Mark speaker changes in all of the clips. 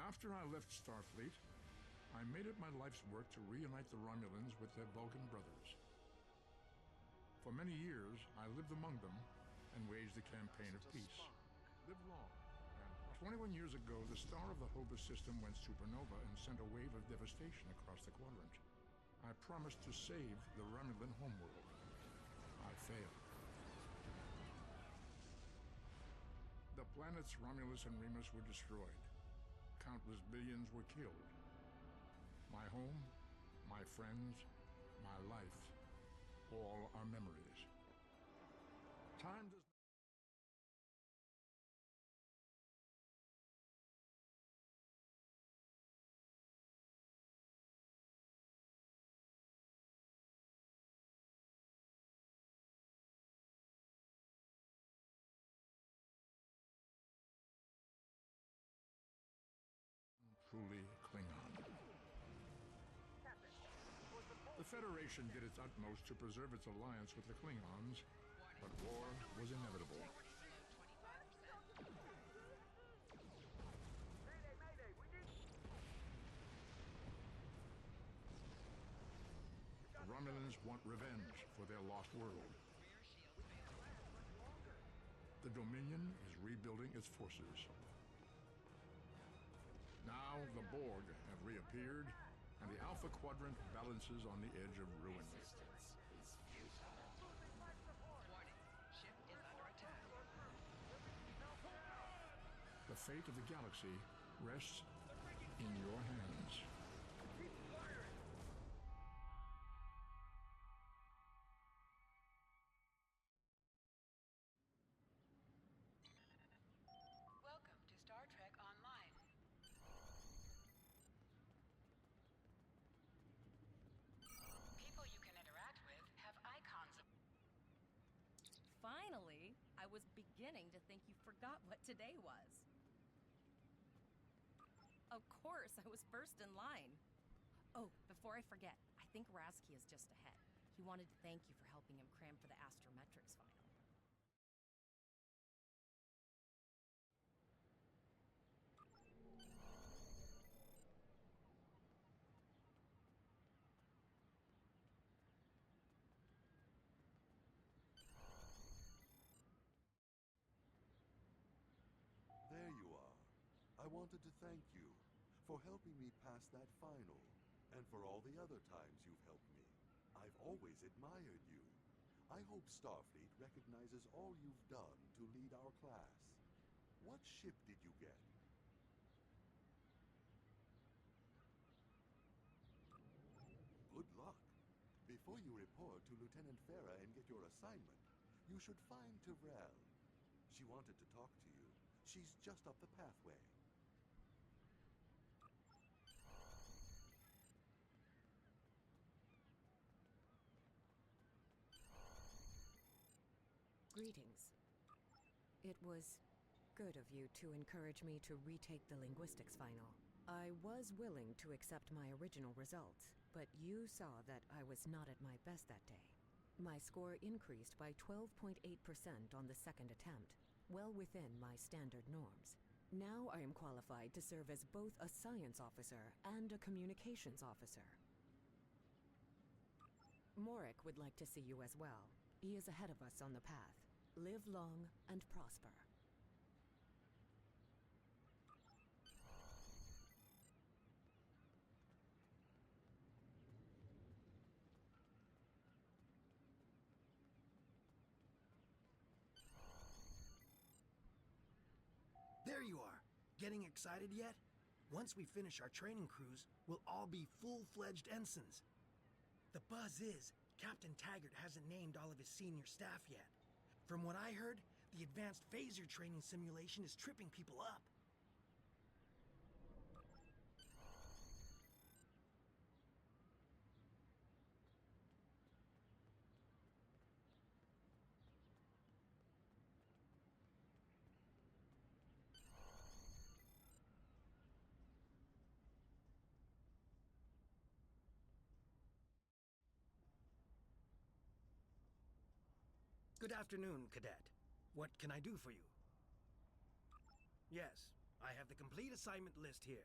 Speaker 1: After I left Starfleet, I made it my life's work to reunite the Romulans with their Vulcan brothers. For many years, I lived among them and waged a campaign of peace. Live long. 21 years ago, the star of the Kholda system went supernova and sent a wave of devastation across the quadrant. I promised to save the Romulan homeworld. I failed. The planets Romulus and Remus were destroyed. Countless billions were killed. My home, my friends, my life, all are memories. Time does truly Klingon. The Federation did its utmost to preserve its alliance with the Klingons, but war was inevitable. The Romulans want revenge for their lost world. The Dominion is rebuilding its forces. Now the Borg have reappeared, and the Alpha Quadrant balances on the edge of ruin.
Speaker 2: Resistance is futile.
Speaker 3: Warning, ship is under attack.
Speaker 1: The fate of the galaxy rests in your hands.
Speaker 2: Keep firing!
Speaker 3: Welcome to Star Trek Online. People you can interact with have icons of...
Speaker 4: Finally, I was beginning to think you forgot what today was. Of course, I was first in line. Oh, before I forget, I think Rasky is just ahead. He wanted to thank you for helping him cram for the astrometrics final.
Speaker 5: There you are. I wanted to thank you for helping me pass that final, and for all the other times you've helped me. I've always admired you. I hope Starfleet recognizes all you've done to lead our class. What ship did you get? Good luck. Before you report to Lieutenant Farah and get your assignment, you should find Tyrell. She wanted to talk to you. She's just up the pathway.
Speaker 6: Greetings. It was good of you to encourage me to retake the linguistics final. I was willing to accept my original results, but you saw that I was not at my best that day. My score increased by 12.8% on the second attempt, well within my standard norms. Now I am qualified to serve as both a science officer and a communications officer. Morik would like to see you as well. He is ahead of us on the path. Live long and prosper.
Speaker 7: There you are! Getting excited yet? Once we finish our training cruise, we'll all be full-fledged ensigns. The buzz is, Captain Taggart hasn't named all of his senior staff yet. From what I heard, the advanced phaser training simulation is tripping people up. Good afternoon, Cadet. What can I do for you? Yes, I have the complete assignment list here.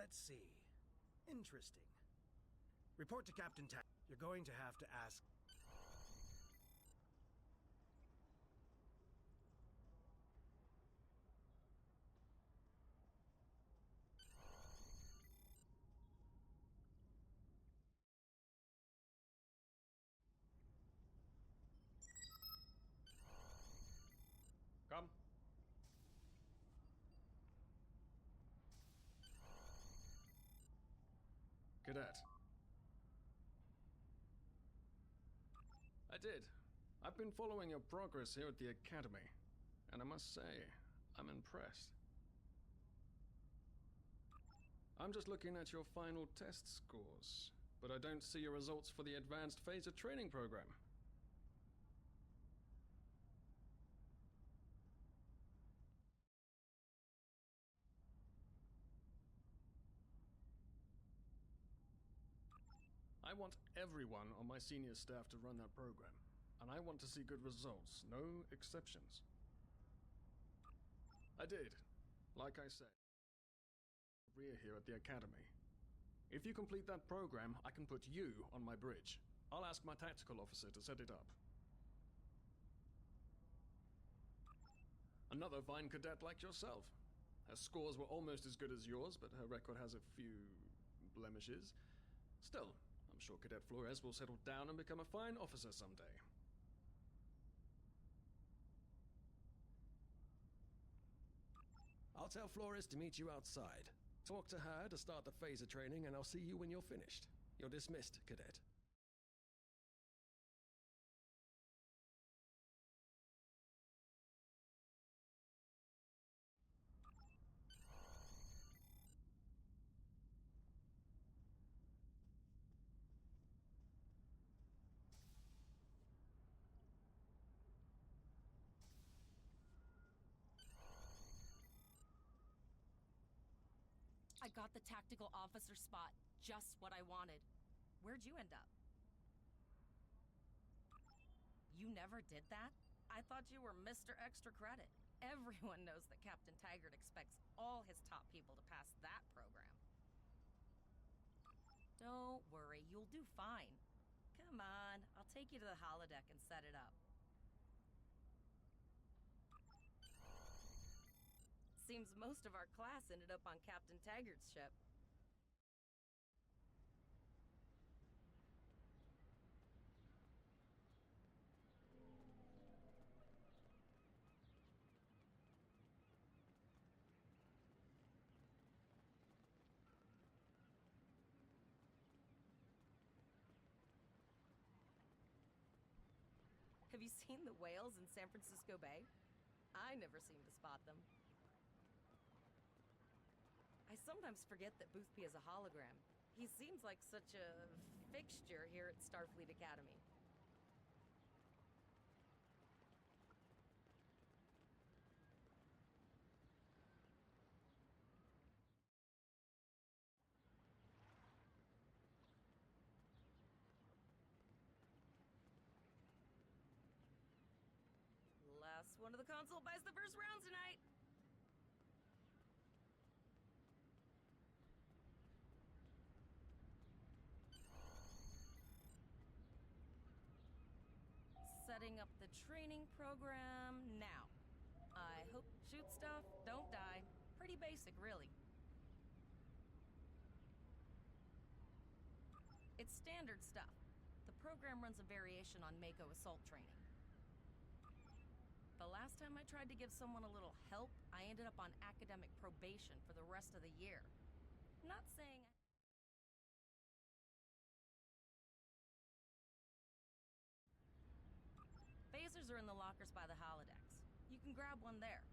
Speaker 7: Let's see. Interesting. Report to Captain Taggart. You're going to have to ask.
Speaker 8: Come. Cadet. I did. I've been following your progress here at the Academy, and I must say, I'm impressed. I'm just looking at your final test scores, but I don't see your results for the Advanced Phaser Training Program. I want everyone on my senior staff to run that program, and I want to see good results, no exceptions. I did, like I said, career here at the Academy. If you complete that program, I can put you on my bridge. I'll ask my tactical officer to set it up. Another fine cadet like yourself. Her scores were almost as good as yours, but her record has a few blemishes. Still, I'm sure Cadet Flores will settle down and become a fine officer someday.
Speaker 9: I'll tell Flores to meet you outside. Talk to her to start the phaser training, and I'll see you when you're finished. You're dismissed, Cadet.
Speaker 4: I got the tactical officer spot. Just what I wanted. Where'd you end up? You never did that? I thought you were Mr. Extra Credit. Everyone knows that Captain Taggart expects all his top people to pass that program. Don't worry, you'll do fine. Come on, I'll take you to the holodeck and set it up. Seems most of our class ended up on Captain Taggart's ship. Have you seen the whales in San Francisco Bay? I never seem to spot them. I sometimes forget that Boothby is a hologram. He seems like such a fixture here at Starfleet Academy. Last one of the console buys the first round tonight. Setting up the training program now. I hope shoot stuff, don't die. Pretty basic, really. It's standard stuff. The program runs a variation on Mako assault training. The last time I tried to give someone a little help, I ended up on academic probation for the rest of the year. Not saying... Phasers are in the lockers by the holodecks. You can grab one there.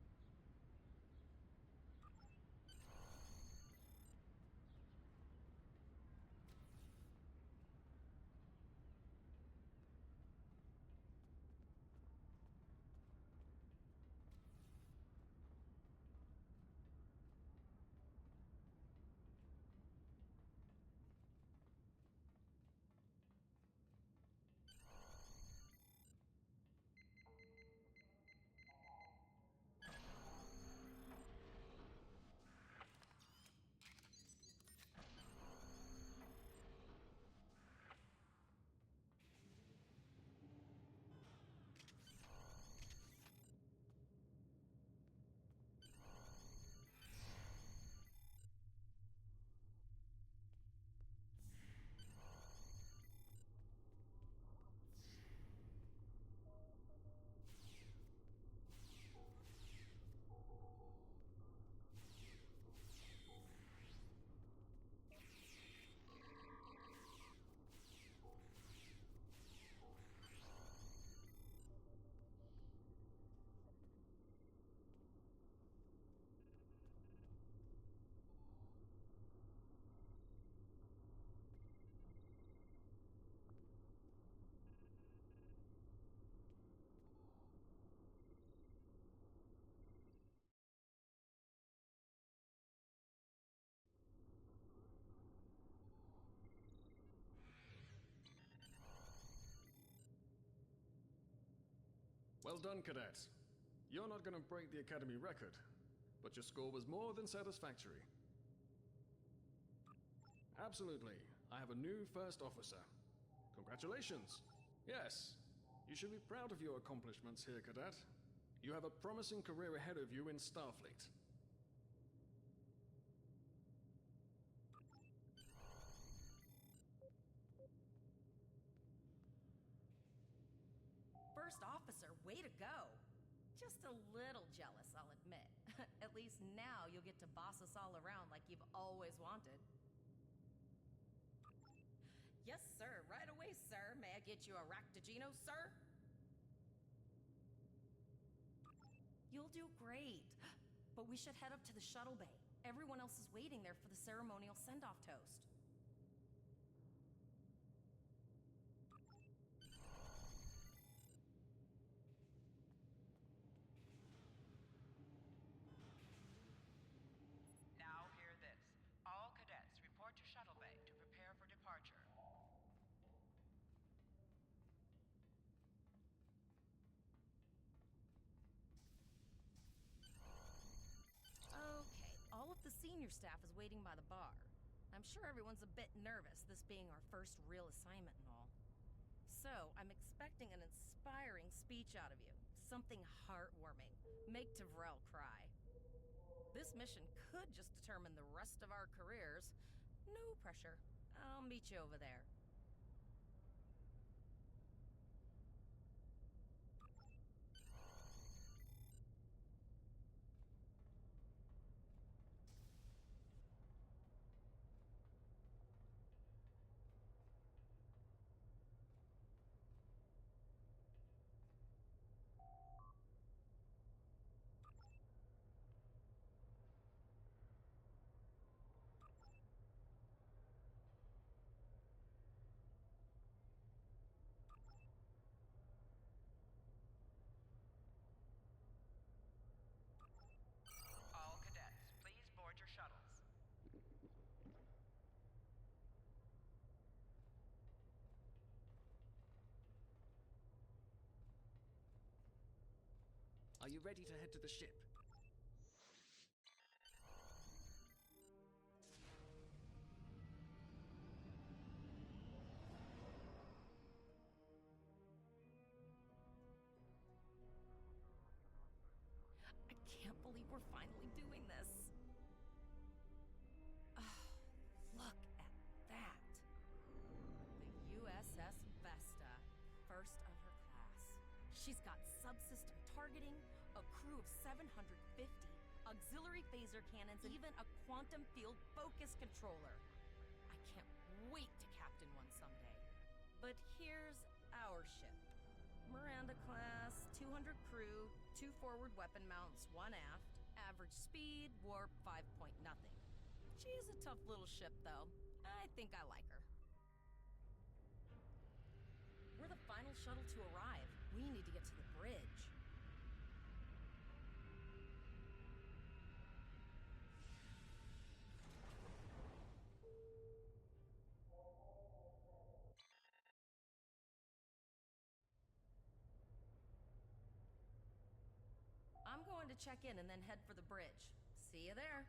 Speaker 8: Well done, cadet. You're not going to break the Academy record, but your score was more than satisfactory. Absolutely. I have a new first officer. Congratulations. Yes, you should be proud of your accomplishments here, cadet. You have a promising career ahead of you in Starfleet.
Speaker 4: First officer, way to go. Just a little jealous, I'll admit. At least now you'll get to boss us all around like you've always wanted. Yes, sir. Right away, sir. May I get you a Ractigino, sir? You'll do great. But we should head up to the shuttle bay. Everyone else is waiting there for the ceremonial send-off toast.
Speaker 3: Now hear this. All cadets report to Shuttle Bay to prepare for departure.
Speaker 4: Okay, all of the senior staff is waiting by the bar. I'm sure everyone's a bit nervous, this being our first real assignment and all. So, I'm expecting an inspiring speech out of you. Something heartwarming. Make Tavrel cry. This mission could just determine the rest of our careers. No pressure. I'll meet you over there.
Speaker 3: All cadets, please board your shuttles.
Speaker 9: Are you ready to head to the ship?
Speaker 4: I can't believe we're finally doing this. Oh, look at that. The USS Vesta, first of her class. She's got subsystem targeting, a crew of 750, auxiliary phaser cannons, and even a quantum field focus controller. I can't wait to captain one someday. But here's our ship. Miranda class, 200 crew, 2 forward weapon mounts, 1 aft, average speed, warp 5 point nothing. She's a tough little ship, though. I think I like her. We're the final shuttle to arrive. We need to get to the bridge. I'm going to check in and then head for the bridge. See you there.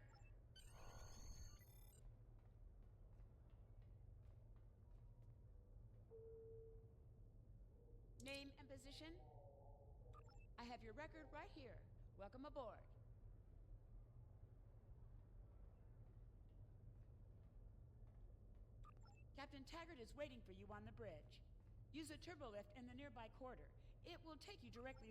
Speaker 10: Name and position? I have your record right here. Welcome aboard. Captain Taggart is waiting for you on the bridge. Use a turbo lift in the nearby corridor. It will take you directly...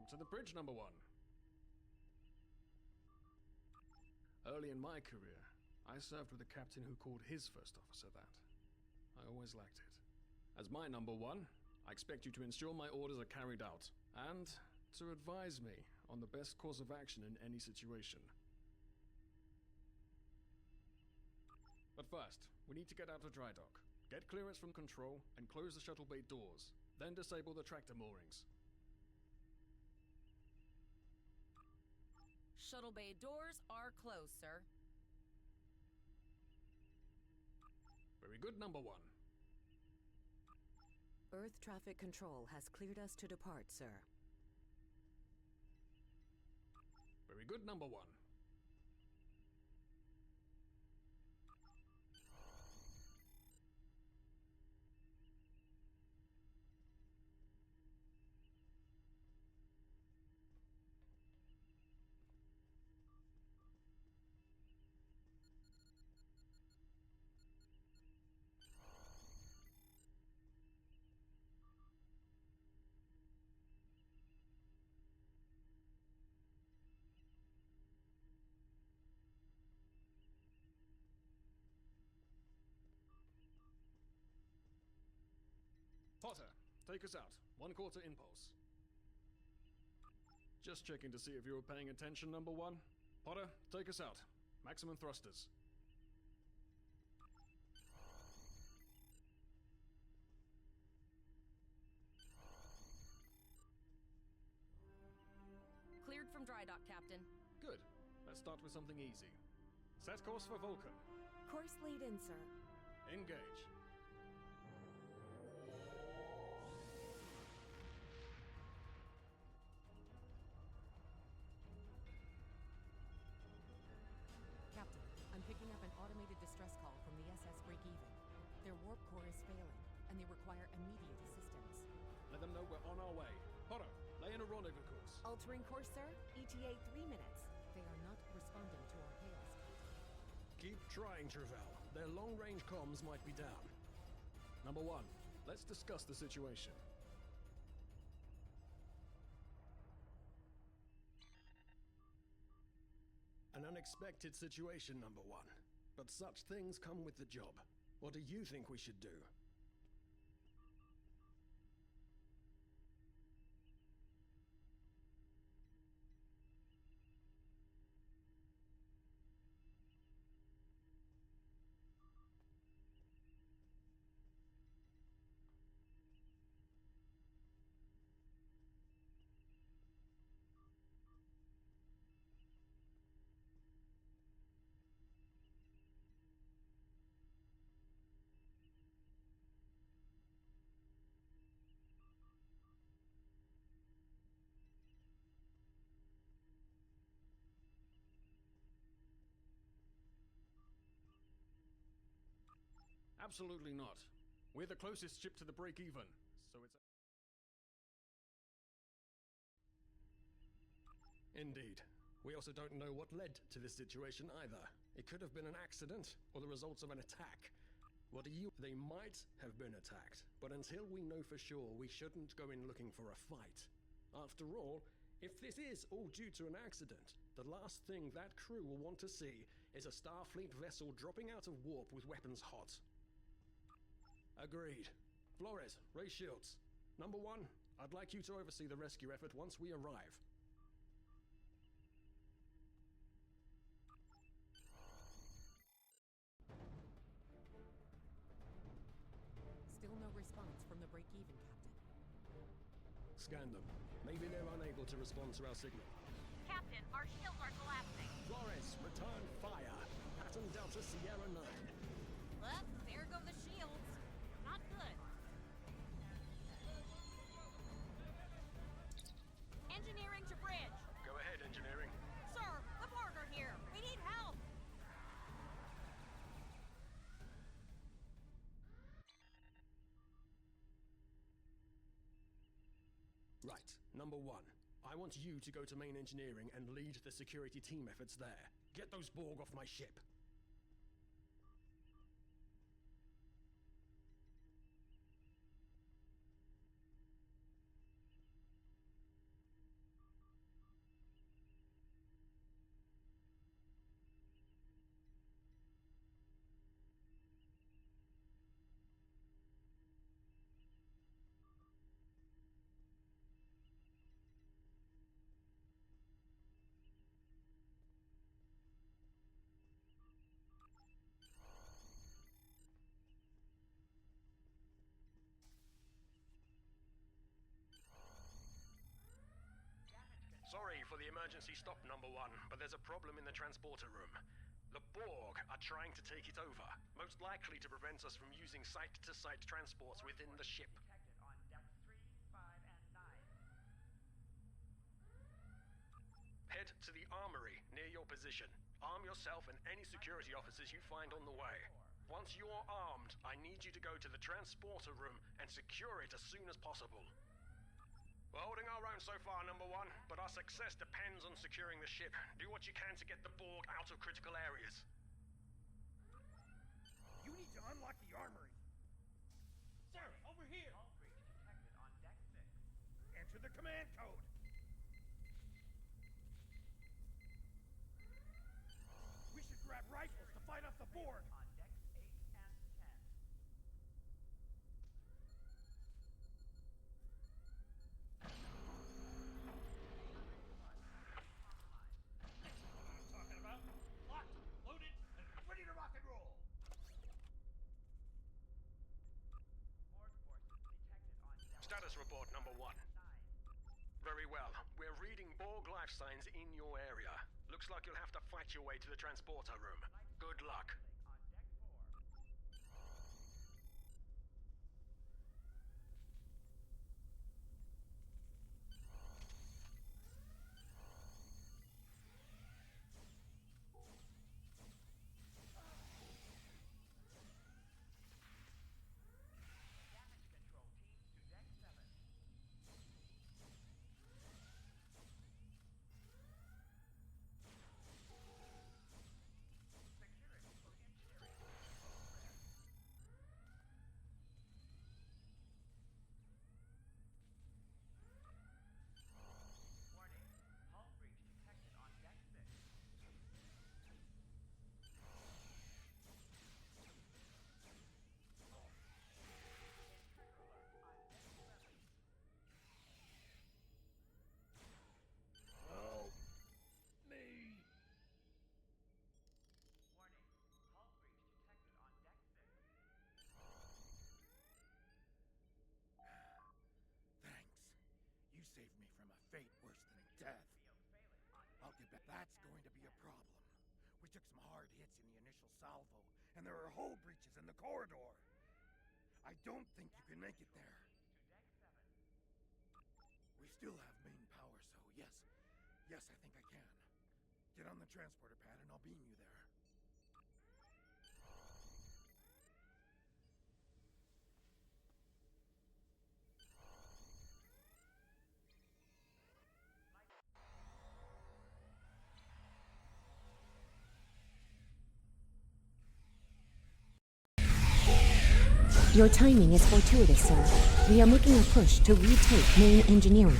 Speaker 8: Welcome to the bridge, number one. Early in my career, I served with a captain who called his first officer that. I always liked it. As my number one, I expect you to ensure my orders are carried out, and to advise me on the best course of action in any situation. But first, we need to get out of dry dock, get clearance from control, and close the shuttle bay doors, then disable the tractor moorings.
Speaker 4: Shuttle bay doors are closed, sir.
Speaker 8: Very good, number one.
Speaker 6: Earth traffic control has cleared us to depart, sir.
Speaker 8: Very good, number one. Potter, take us out. 1/4 impulse. Just checking to see if you were paying attention, number one. Potter, take us out. Maximum thrusters.
Speaker 4: Cleared from dry dock, Captain.
Speaker 8: Good. Let's start with something easy. Set course for Vulcan.
Speaker 6: Course lead in, sir.
Speaker 8: Engage.
Speaker 6: Captain, I'm picking up an automated distress call from the SS Break-Even. Their warp core is failing, and they require immediate assistance.
Speaker 8: Let them know we're on our way. Potter, lay in a rendezvous course.
Speaker 6: Altering course, sir. ETA 3 minutes. They are not responding to our hails, Captain.
Speaker 9: Keep trying, Travell. Their long-range comms might be down.
Speaker 8: Number one, let's discuss the situation.
Speaker 9: An unexpected situation, number one. But such things come with the job. What do you think we should do?
Speaker 8: Absolutely not. We're the closest ship to the break-even, so it's...
Speaker 9: Indeed. We also don't know what led to this situation either. It could have been an accident, or the results of an attack. What do you... They might have been attacked, but until we know for sure, we shouldn't go in looking for a fight. After all, if this is all due to an accident, the last thing that crew will want to see is a Starfleet vessel dropping out of warp with weapons hot. Agreed. Flores, raise shields. Number one, I'd like you to oversee the rescue effort once we arrive.
Speaker 6: Still no response from the Break-Even, Captain.
Speaker 9: Scan them. Maybe they're unable to respond to our signal.
Speaker 11: Captain, our shields are collapsing.
Speaker 9: Flores, return fire. Pattern Delta Sierra 9.
Speaker 11: Well, there go the shields. Not good. Engineering to bridge.
Speaker 9: Go ahead, engineering.
Speaker 11: Sir, the Borg are here. We need help.
Speaker 9: Right. Number one, I want you to go to main engineering and lead the security team efforts there. Get those Borg off my ship. the emergency stop, number one, but there's a problem in the transporter room. The Borg are trying to take it over, most likely to prevent us from using site-to-site transports within the ship.
Speaker 2: Detected on deck 3, 5, and 9.
Speaker 9: Head to the armory near your position. Arm yourself and any security officers you find on the way. Once you're armed, I need you to go to the transporter room and secure it as soon as possible. We're holding our own so far, number one, but our success depends on securing the ship. Do what you can to get the Borg out of critical areas.
Speaker 2: You need to unlock the armory.
Speaker 7: Sir, over here!
Speaker 2: Hull breach detected on deck 6.
Speaker 7: Enter the command code. We should grab rifles to fight off the Borg.
Speaker 2: On decks 8 and 10.
Speaker 7: Talking about locked, loaded, and ready to rock and roll.
Speaker 2: Borg forces detected on deck
Speaker 9: Status report, number one.
Speaker 2: 9.
Speaker 9: Very well. We're reading Borg life signs in your area. Looks like you'll have to fight your way to the transporter room. Good luck.
Speaker 2: On deck 4. Damage control teams to deck 7. Security for engineering. Warning. Hull breach detected on deck 6. Intruder alert on deck 7.
Speaker 7: Help me.
Speaker 2: Warning. Hull breach detected on deck 6.
Speaker 7: Thanks. You saved me from a fate worse than death.
Speaker 2: Field failing on
Speaker 7: I'll get back. That's going to be a problem. We took some hard hits in the initial salvo, and there are hull breaches in the corridor. I don't think you can make it there.
Speaker 2: to deck 7.
Speaker 7: We still have main power, so yes. Yes, I think I can. Get on the transporter pad and I'll beam you there.
Speaker 6: Your timing is fortuitous, sir. We are making a push to retake main engineering.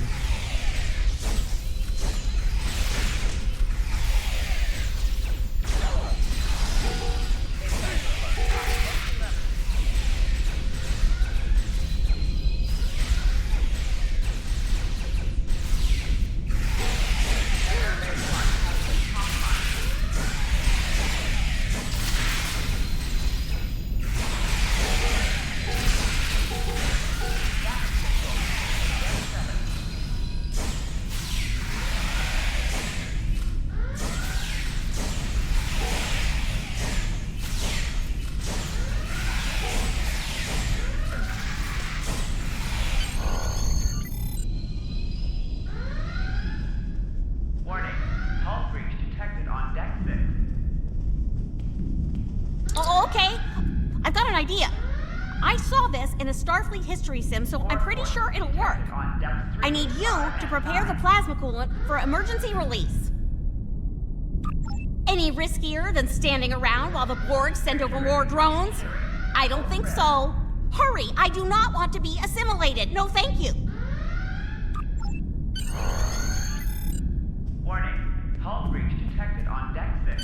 Speaker 2: Warning. Hull breach detected on deck 6.
Speaker 11: Oh, okay. I've got an idea. I saw this in a Starfleet history sim, so I'm pretty sure it'll work.
Speaker 2: On deck 3.
Speaker 11: I need you to prepare the plasma coolant for emergency release. Any riskier than standing around while the Borg send over more drones? I don't think so. Hurry, I do not want to be assimilated. No, thank you.
Speaker 2: Warning. Hull breach detected on deck 6.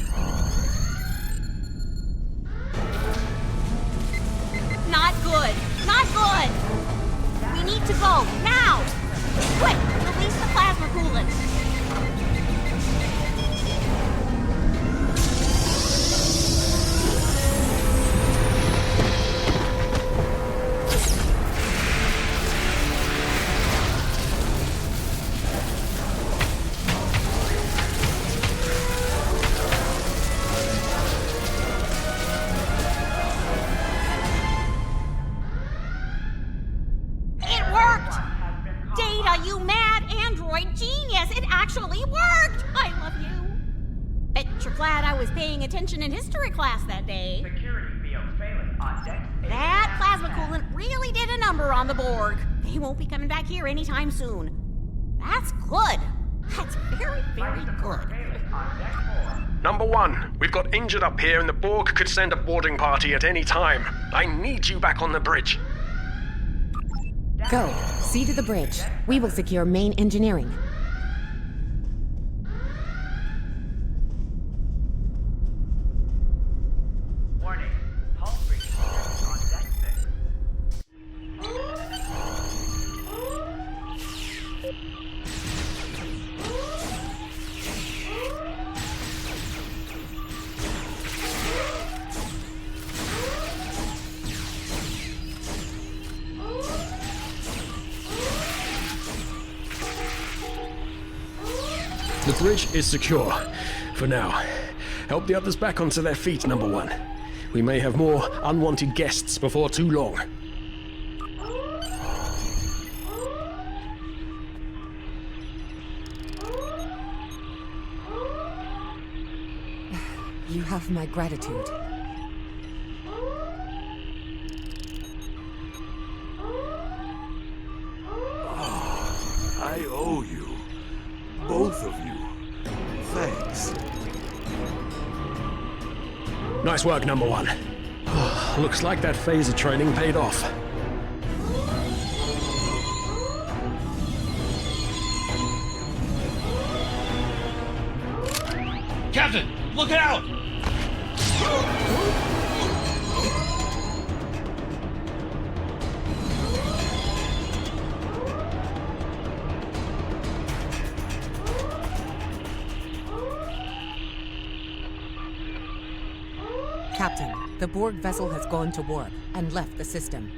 Speaker 11: Not good. Not good. We need to go now. Quick, release the plasma coolant. you mad android genius! It actually worked! I love you. Bet you're glad I was paying attention in history class that day.
Speaker 2: Security field failing on deck.
Speaker 11: That plasma coolant really did a number on the Borg. They won't be coming back here anytime soon. That's good. That's very, very good.
Speaker 9: Number 1, we've got injured up here and the Borg could send a boarding party at any time. I need you back on the bridge.
Speaker 6: Go. See to the bridge. We will secure main engineering.
Speaker 2: Warning. Hull breach detected on deck
Speaker 9: 6. The bridge is secure. For now. Help the others back onto their feet, Number 1. We may have more unwanted guests before too long.
Speaker 6: You have my gratitude.
Speaker 5: I owe you. Both of you. Thanks.
Speaker 9: Nice work, Number 1. Looks like that phaser training paid off.
Speaker 12: Captain, look out!
Speaker 6: Captain, the Borg vessel has gone to warp and left the system.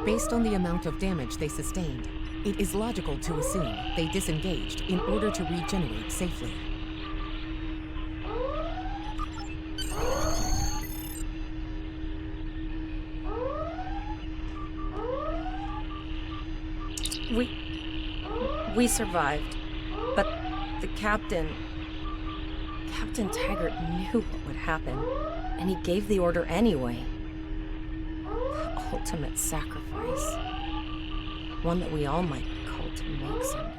Speaker 6: Based on the amount of damage they sustained, it is logical to assume they disengaged in order to regenerate safely.
Speaker 4: We survived, but the Captain Taggart knew what would happen, and he gave the order anyway. The ultimate sacrifice. One that we all might be called to make someday.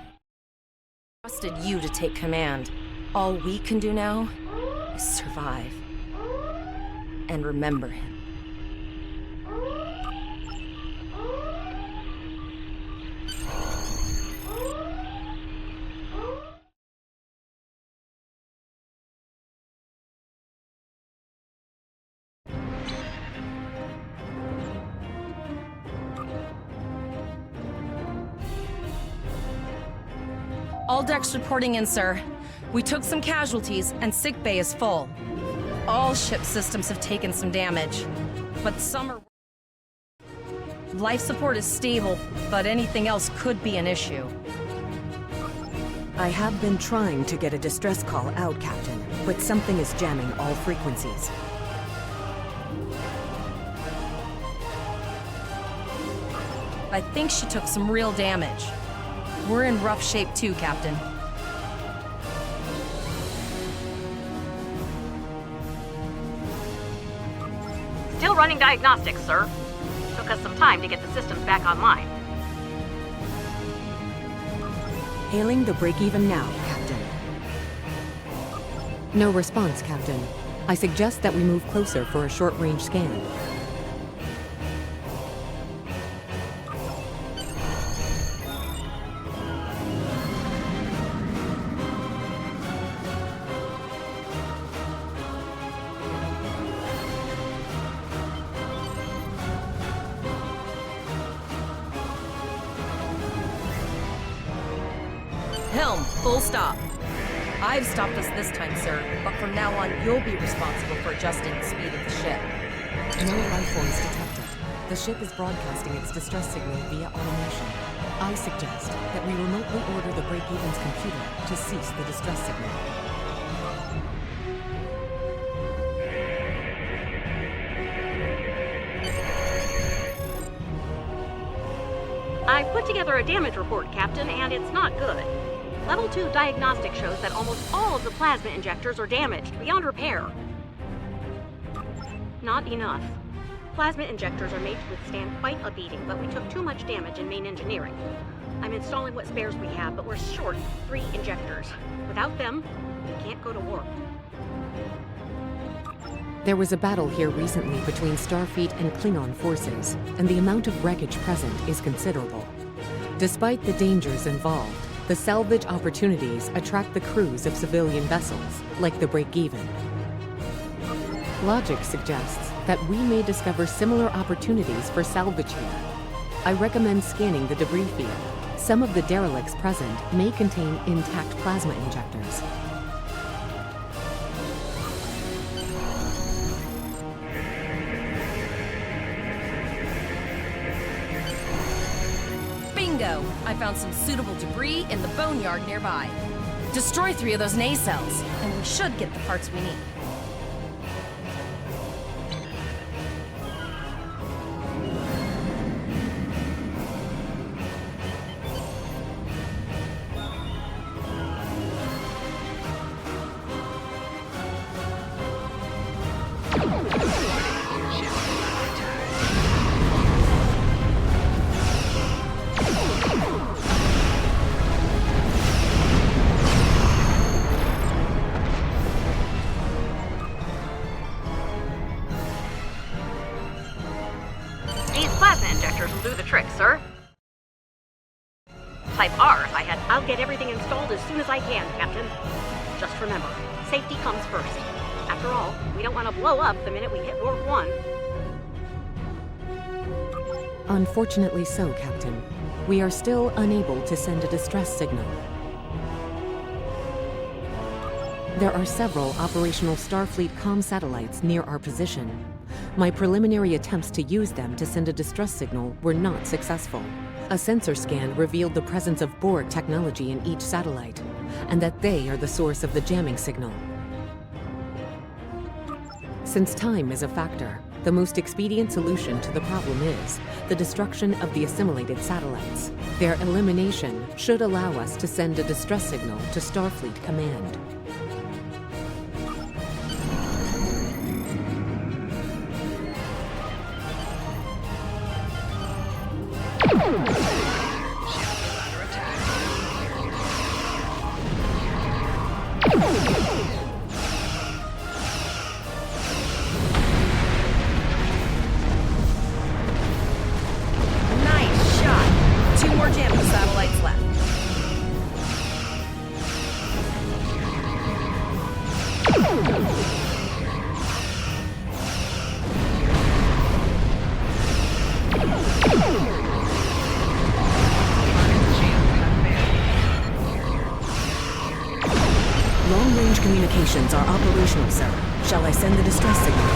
Speaker 4: I trusted you to take command. All we can do now is survive. And remember him. All decks reporting in, sir. We took some casualties, and sickbay is full. All ship systems have taken some damage, but some are... Life support is stable, but anything else could be an issue.
Speaker 6: I have been trying to get a distress call out, Captain, but something is jamming all frequencies.
Speaker 4: I think she took some real damage. We're in rough shape too, Captain.
Speaker 13: Still running diagnostics, sir. Took us some time to get the systems back online.
Speaker 6: Hailing the break-even now, Captain. No response, Captain. I suggest that we move closer for a short-range scan.
Speaker 4: Helm, full stop. I've stopped us this time, sir, but from now on, you'll be responsible for adjusting the speed of the ship.
Speaker 6: No life forms detected. The ship is broadcasting its distress signal via automation. I suggest that we remotely order the break-even's computer to cease the distress signal.
Speaker 13: I put together a damage report, Captain, and it's not good. Level 2 diagnostic shows that almost all of the plasma injectors are damaged beyond repair. Not enough. Plasma injectors are made to withstand quite a beating, but we took too much damage in main engineering. I'm installing what spares we have, but we're short 3 injectors. Without them, we can't go to war.
Speaker 6: There was a battle here recently between Starfleet and Klingon forces, and the amount of wreckage present is considerable. Despite the dangers involved, the salvage opportunities attract the crews of civilian vessels, like the Break-Even. Logic suggests that we may discover similar opportunities for salvage here. I recommend scanning the debris field. Some of the derelicts present may contain intact plasma injectors.
Speaker 4: Bingo! I found some suitable debris in the boneyard nearby. Destroy 3 of those nacelles, and we should get the parts we need.
Speaker 13: Type R if I had. I'll get everything installed as soon as I can, Captain. Just remember, safety comes first. After all, we don't want to blow up the minute we hit Warp 1.
Speaker 6: Unfortunately so, Captain. We are still unable to send a distress signal. There are several operational Starfleet comm satellites near our position. My preliminary attempts to use them to send a distress signal were not successful. A sensor scan revealed the presence of Borg technology in each satellite, and that they are the source of the jamming signal. Since time is a factor, the most expedient solution to the problem is the destruction of the assimilated satellites. Their elimination should allow us to send a distress signal to Starfleet Command. Long-range communications are operational, sir. Shall I send the distress signal?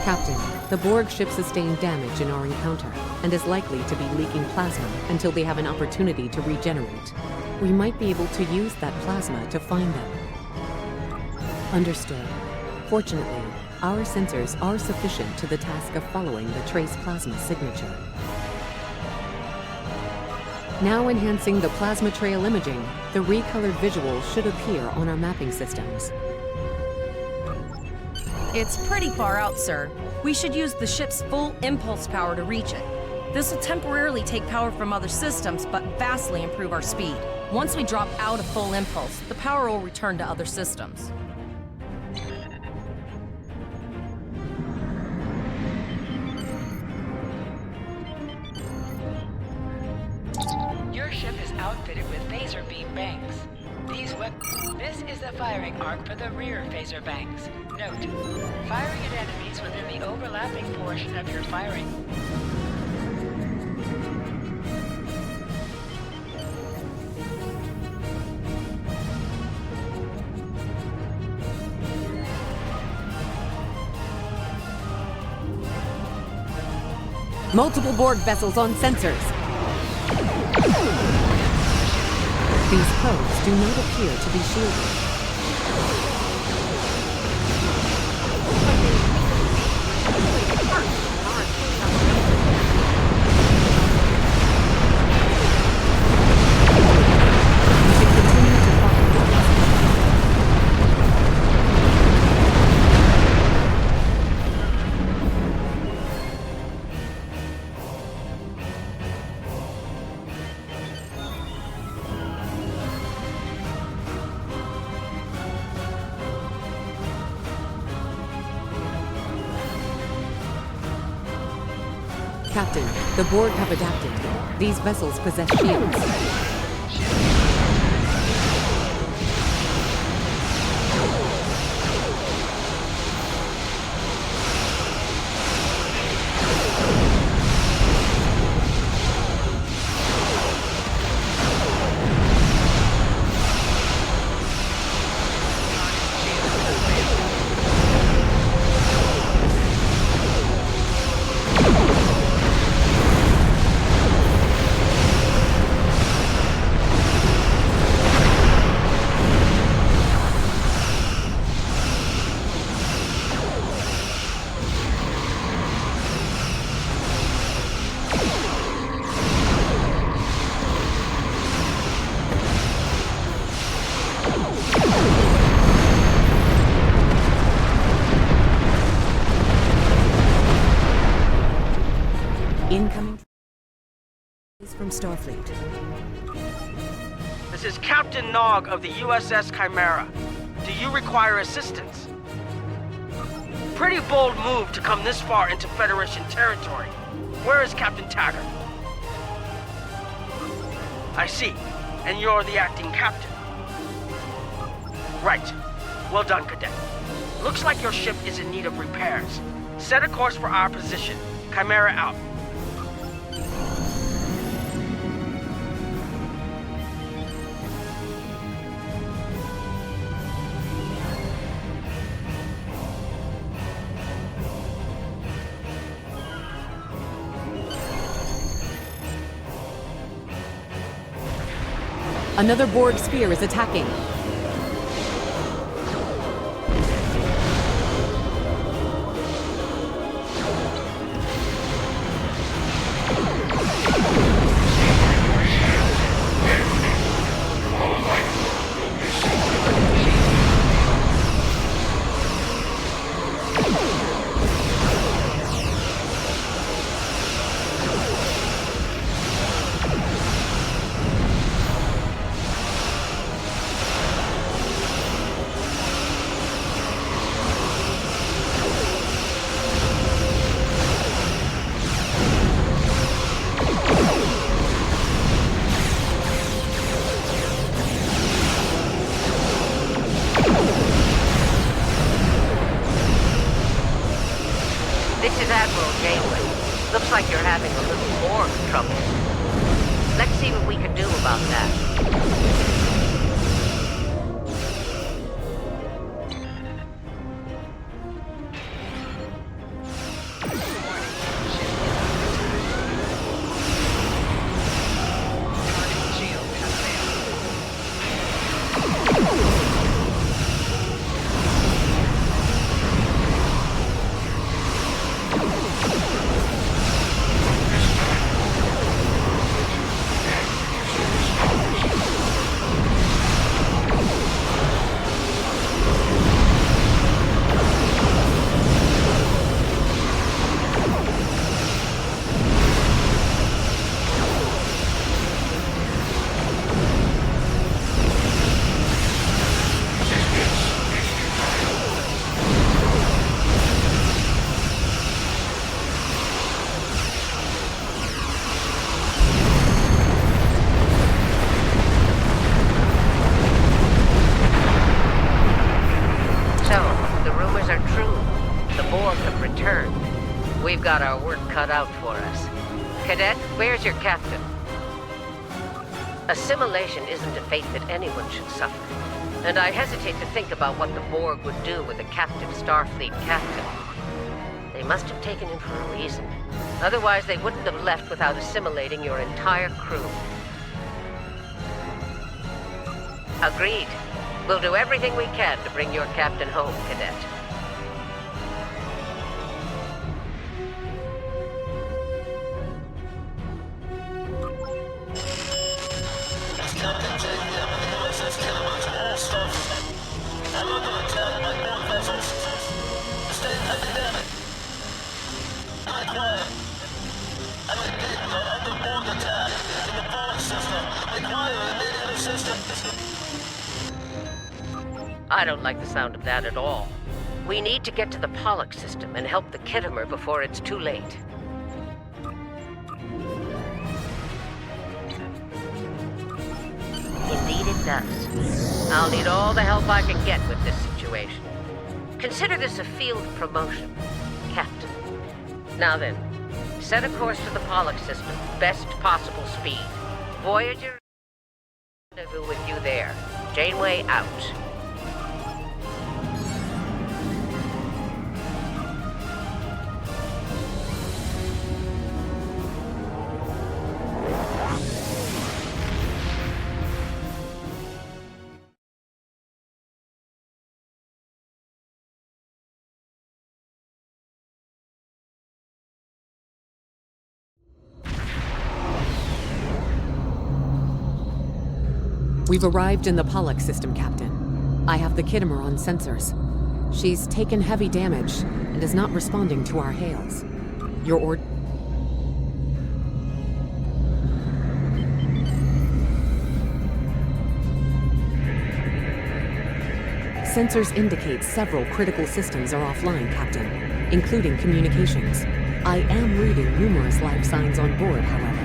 Speaker 6: Captain, the Borg ship sustained damage in our encounter and is likely to be leaking plasma until they have an opportunity to regenerate. We might be able to use that plasma to find them. Understood. Fortunately, our sensors are sufficient to the task of following the trace plasma signature. Now enhancing the plasma trail imaging, the recolored visuals should appear on our mapping systems.
Speaker 4: It's pretty far out, sir. We should use the ship's full impulse power to reach it. This will temporarily take power from other systems, but vastly improve our speed. Once we drop out of full impulse, the power will return to other systems.
Speaker 3: Your ship is outfitted with phaser beam banks. This is the firing arc for the rear phaser banks. Note, firing at enemies within the overlapping portion of your firing.
Speaker 6: Multiple Borg vessels on sensors. These probes do not appear to be shielded. Captain, the Borg have adapted. These vessels possess shields. Incoming from Starfleet.
Speaker 14: This is Captain Nog of the USS Chimera. Do you require assistance? Pretty bold move to come this far into Federation territory. Where is Captain Taggart? I see. And you're the acting captain. Right. Well done, Cadet. Looks like your ship is in need of repairs. Set a course for our position. Chimera out.
Speaker 6: Another Borg sphere is attacking.
Speaker 15: This is Admiral Janeway. Looks like you're having a little more trouble. Let's see what we can do about that. We've got our work cut out for us. Cadet, where's your captain? Assimilation isn't a fate that anyone should suffer. And I hesitate to think about what the Borg would do with a captive Starfleet captain. They must have taken him for a reason. Otherwise, they wouldn't have left without assimilating your entire crew. Agreed. We'll do everything we can to bring your captain home, Cadet. I don't like the sound of that at all. We need to get to the Pollock system and help the Kittimer before it's too late. Indeed it does. I'll need all the help I can get with this situation. Consider this a field promotion, Captain. Now then, set a course for the Pollock system, best possible speed. Voyager, rendezvous with you there. Janeway out.
Speaker 6: We've arrived in the Pollock system, Captain. I have the Kittimer on sensors. She's taken heavy damage and is not responding to our hails. Your ord... Sensors indicate several critical systems are offline, Captain, including communications. I am reading numerous life signs on board, however.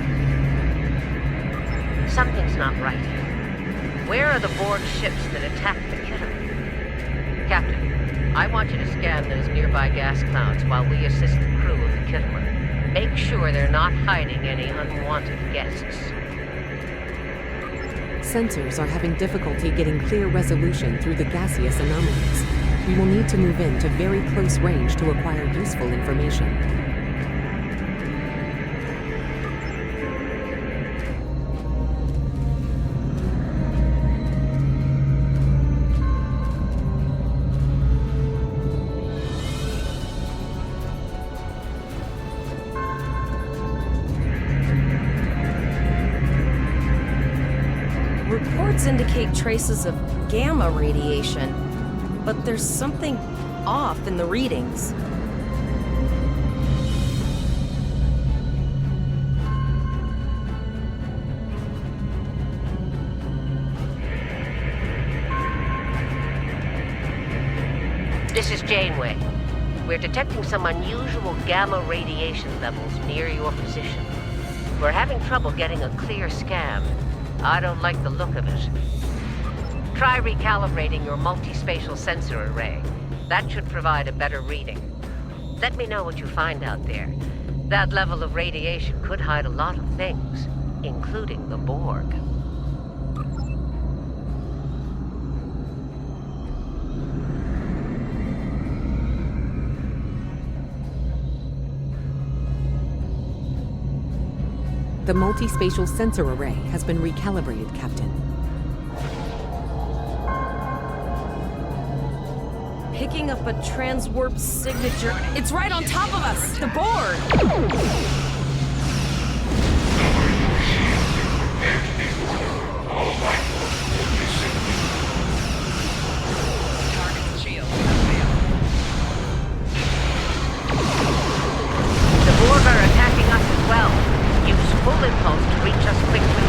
Speaker 15: Something's not right here. Where are the Borg ships that attacked the Kittimer? Captain, I want you to scan those nearby gas clouds while we assist the crew of the Kittimer. Make sure they're not hiding any unwanted guests.
Speaker 6: Sensors are having difficulty getting clear resolution through the gaseous anomalies. We will need to move in to very close range to acquire useful information.
Speaker 16: Reports indicate traces of gamma radiation, but there's something off in the readings.
Speaker 15: This is Janeway. We're detecting some unusual gamma radiation levels near your position. We're having trouble getting a clear scan. I don't like the look of it. Try recalibrating your multispatial sensor array. That should provide a better reading. Let me know what you find out there. That level of radiation could hide a lot of things, including the Borg.
Speaker 6: The multispatial sensor array has been recalibrated, Captain.
Speaker 16: Picking up a transwarp signature. It's right on top of us! The Borg!
Speaker 15: The Borg are attacking us as well. Use full impulse to reach us quickly.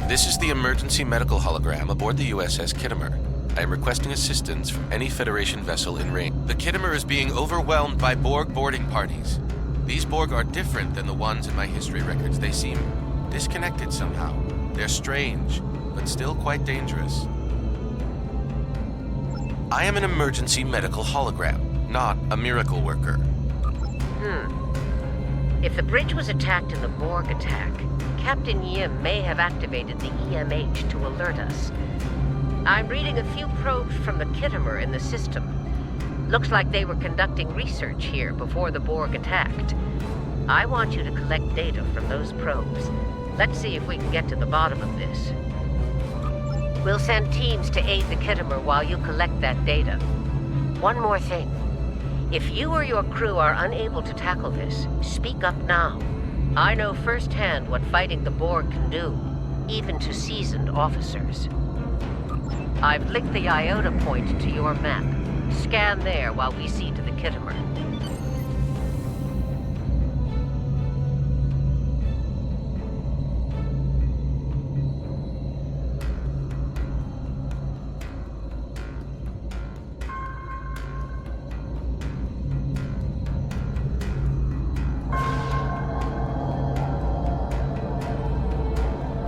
Speaker 17: This is the emergency medical hologram aboard the USS Kittimer. I am requesting assistance from any Federation vessel in range. The Kittimer is being overwhelmed by Borg boarding parties. These Borg are different than the ones in my history records. They seem disconnected somehow. They're strange, but still quite dangerous. I am an emergency medical hologram, not a miracle worker.
Speaker 15: If the bridge was attacked in the Borg attack, Captain Yim may have activated the EMH to alert us. I'm reading a few probes from the Kittimer in the system. Looks like they were conducting research here before the Borg attacked. I want you to collect data from those probes. Let's see if we can get to the bottom of this. We'll send teams to aid the Kittimer while you collect that data. One more thing. If you or your crew are unable to tackle this, speak up now. I know firsthand what fighting the Borg can do, even to seasoned officers. I've linked the Iota point to your map. Scan there while we see to the Kittimer.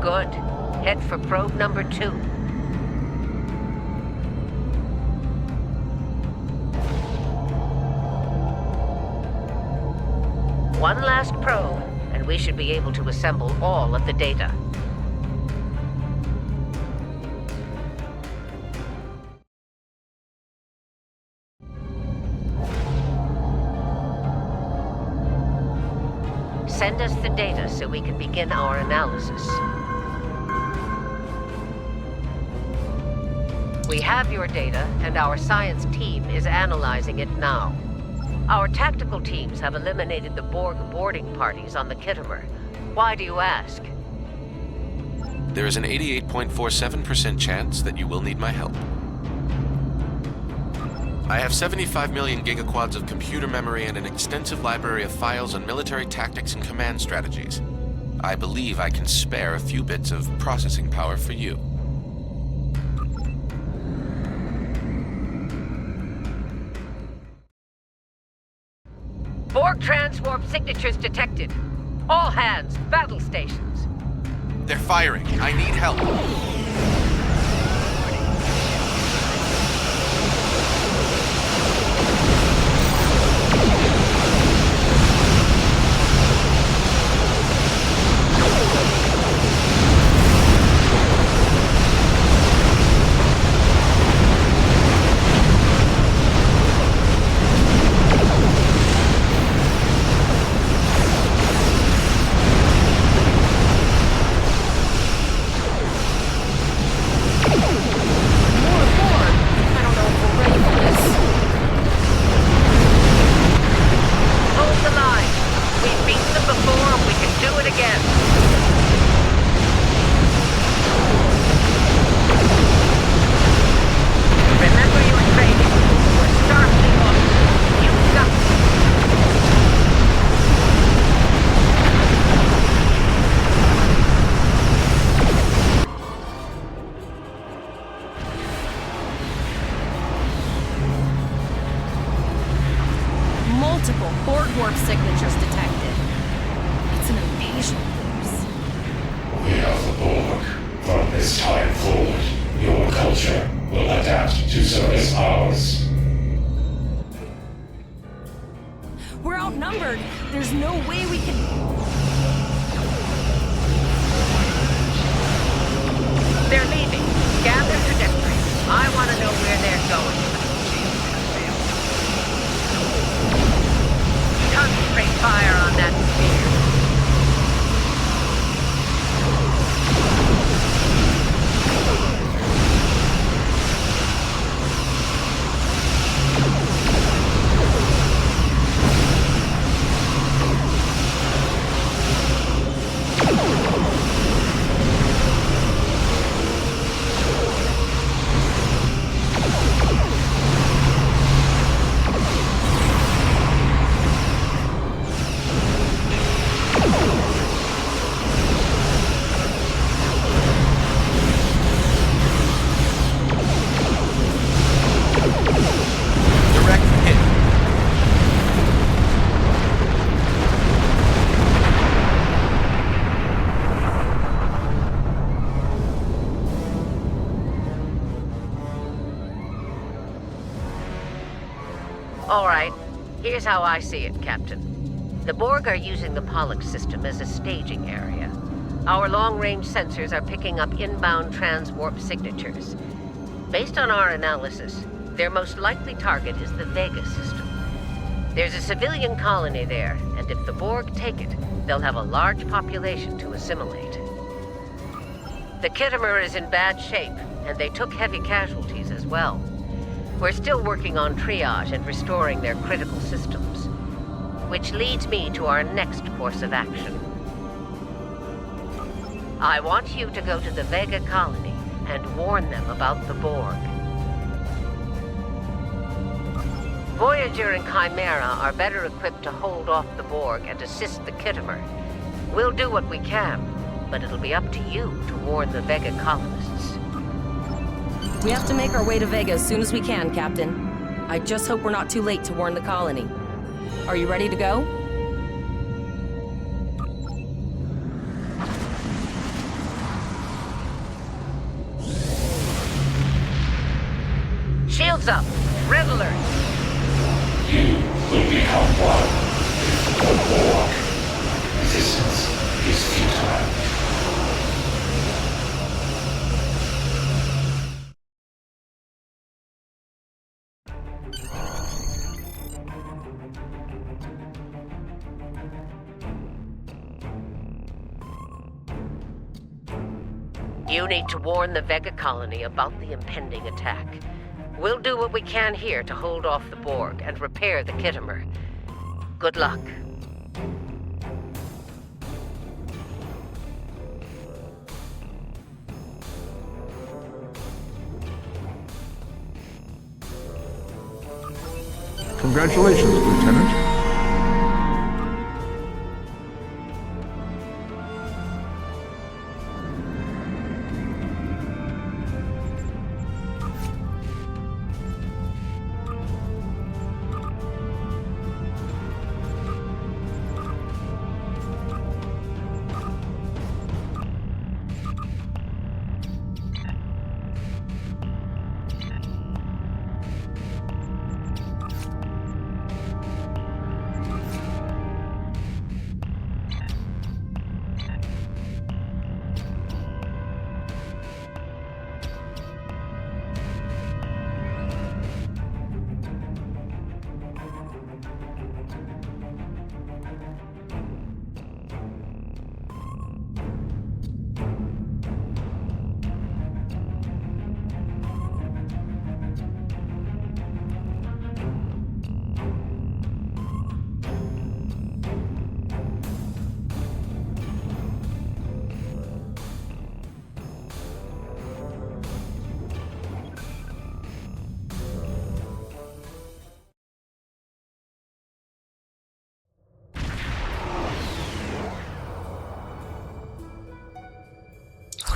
Speaker 15: Good. Head for probe number 2. One last probe, and we should be able to assemble all of the data. Send us the data so we can begin our analysis. We have your data, and our science team is analyzing it now. Our tactical teams have eliminated the Borg boarding parties on the Kittimer. Why do you ask?
Speaker 17: There is an 88.47% chance that you will need my help. I have 75 million gigaquads of computer memory and an extensive library of files on military tactics and command strategies. I believe I can spare a few bits of processing power for you.
Speaker 15: Borg transwarp signatures detected. All hands, battle stations.
Speaker 17: They're firing. I need help.
Speaker 16: Multiple Borg warp signatures detected. It's an invasion force.
Speaker 18: We are the Borg. From this time forward, your culture will adapt to service ours.
Speaker 16: We're outnumbered. There's no way we can...
Speaker 15: They're leaving. Scan their trajectory. I want to know where they're going. Concentrate fire on that sphere. All right. Here's how I see it, Captain. The Borg are using the Pollux system as a staging area. Our long-range sensors are picking up inbound transwarp signatures. Based on our analysis, their most likely target is the Vega system. There's a civilian colony there, and if the Borg take it, they'll have a large population to assimilate. The Kittimer is in bad shape, and they took heavy casualties as well. We're still working on triage and restoring their critical systems, which leads me to our next course of action. I want you to go to the Vega colony and warn them about the Borg. Voyager and Chimera are better equipped to hold off the Borg and assist the Kittimer. We'll do what we can, but it'll be up to you to warn the Vega colonists.
Speaker 16: We have to make our way to Vega as soon as we can, Captain. I just hope we're not too late to warn the colony. Are you ready to go?
Speaker 15: Shields up! Red alert!
Speaker 18: You will become one with the Borg. Resistance is futile.
Speaker 15: You need to warn the Vega colony about the impending attack. We'll do what we can here to hold off the Borg and repair the Kittimer. Good luck.
Speaker 1: Congratulations, Lieutenant.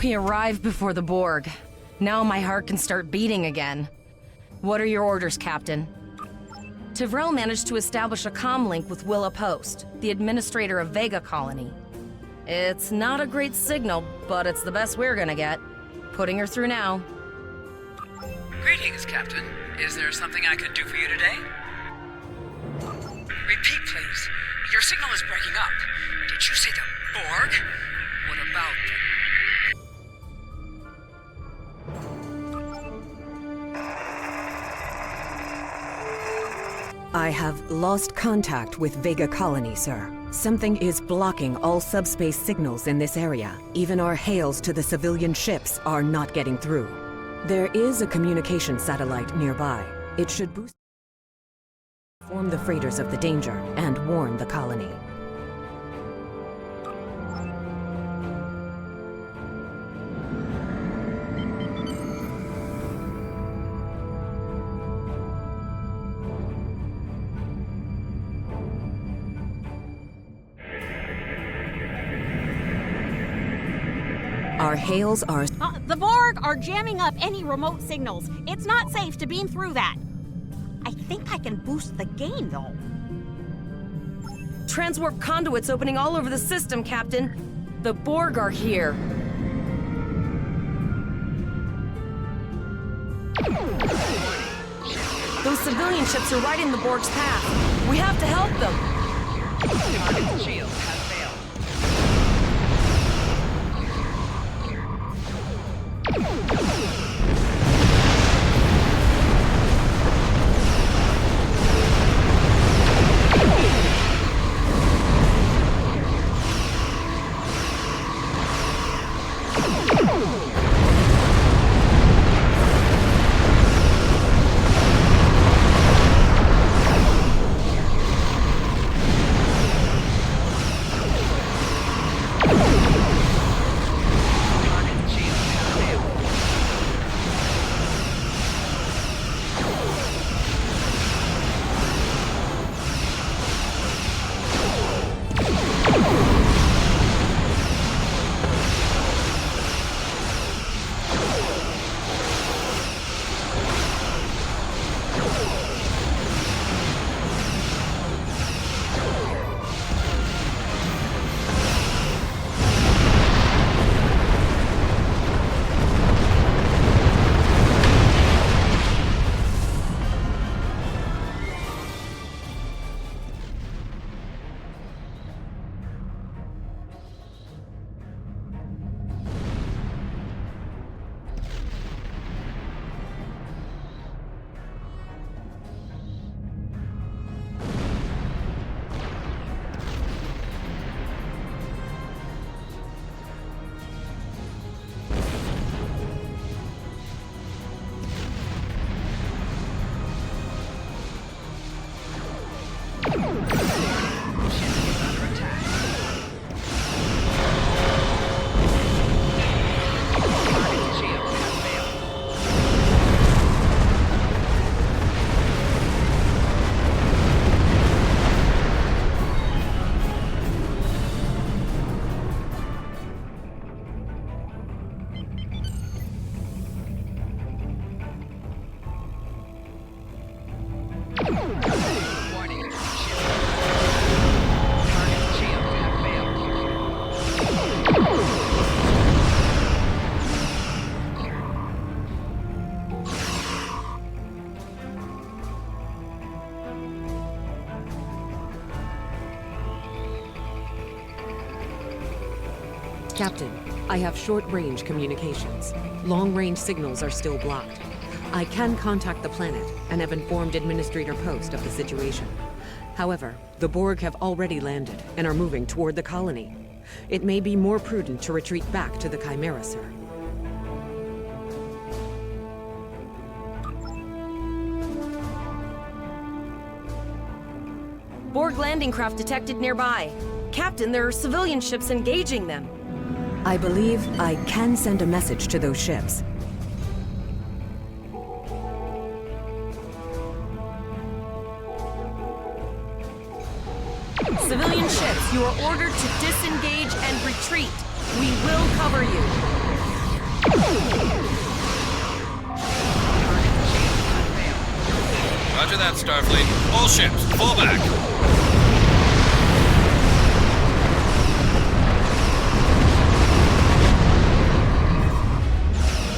Speaker 16: We arrived before the Borg. Now my heart can start beating again. What are your orders, Captain? Tivrell managed to establish a comm link with Willa Post, the administrator of Vega Colony. It's not a great signal, but it's the best we're gonna get. Putting her through now.
Speaker 3: Greetings, Captain. Is there something I can do for you today? Repeat, please. Your signal is breaking up. Did you say the Borg? What about them?
Speaker 6: I have lost contact with Vega Colony, sir. Something is blocking all subspace signals in this area. Even our hails to the civilian ships are not getting through. There is a communication satellite nearby. It should boost... inform the freighters of the danger and warn the colony. Our hails are...
Speaker 11: The Borg are jamming up any remote signals. It's not safe to beam through that. I think I can boost the gain, though.
Speaker 16: Transwarp conduits opening all over the system, Captain. The Borg are here. Those civilian ships are right in the Borg's path. We have to help them.
Speaker 3: Target shield has failed.
Speaker 6: Captain, I have short-range communications. Long-range signals are still blocked. I can contact the planet and have informed Administrator Post of the situation. However, the Borg have already landed and are moving toward the colony. It may be more prudent to retreat back to the Chimera, sir.
Speaker 16: Borg landing craft detected nearby. Captain, there are civilian ships engaging them.
Speaker 6: I believe I can send a message to those ships.
Speaker 16: Civilian ships, you are ordered to disengage and retreat. We will cover you.
Speaker 17: Roger that, Starfleet. All ships, fall back.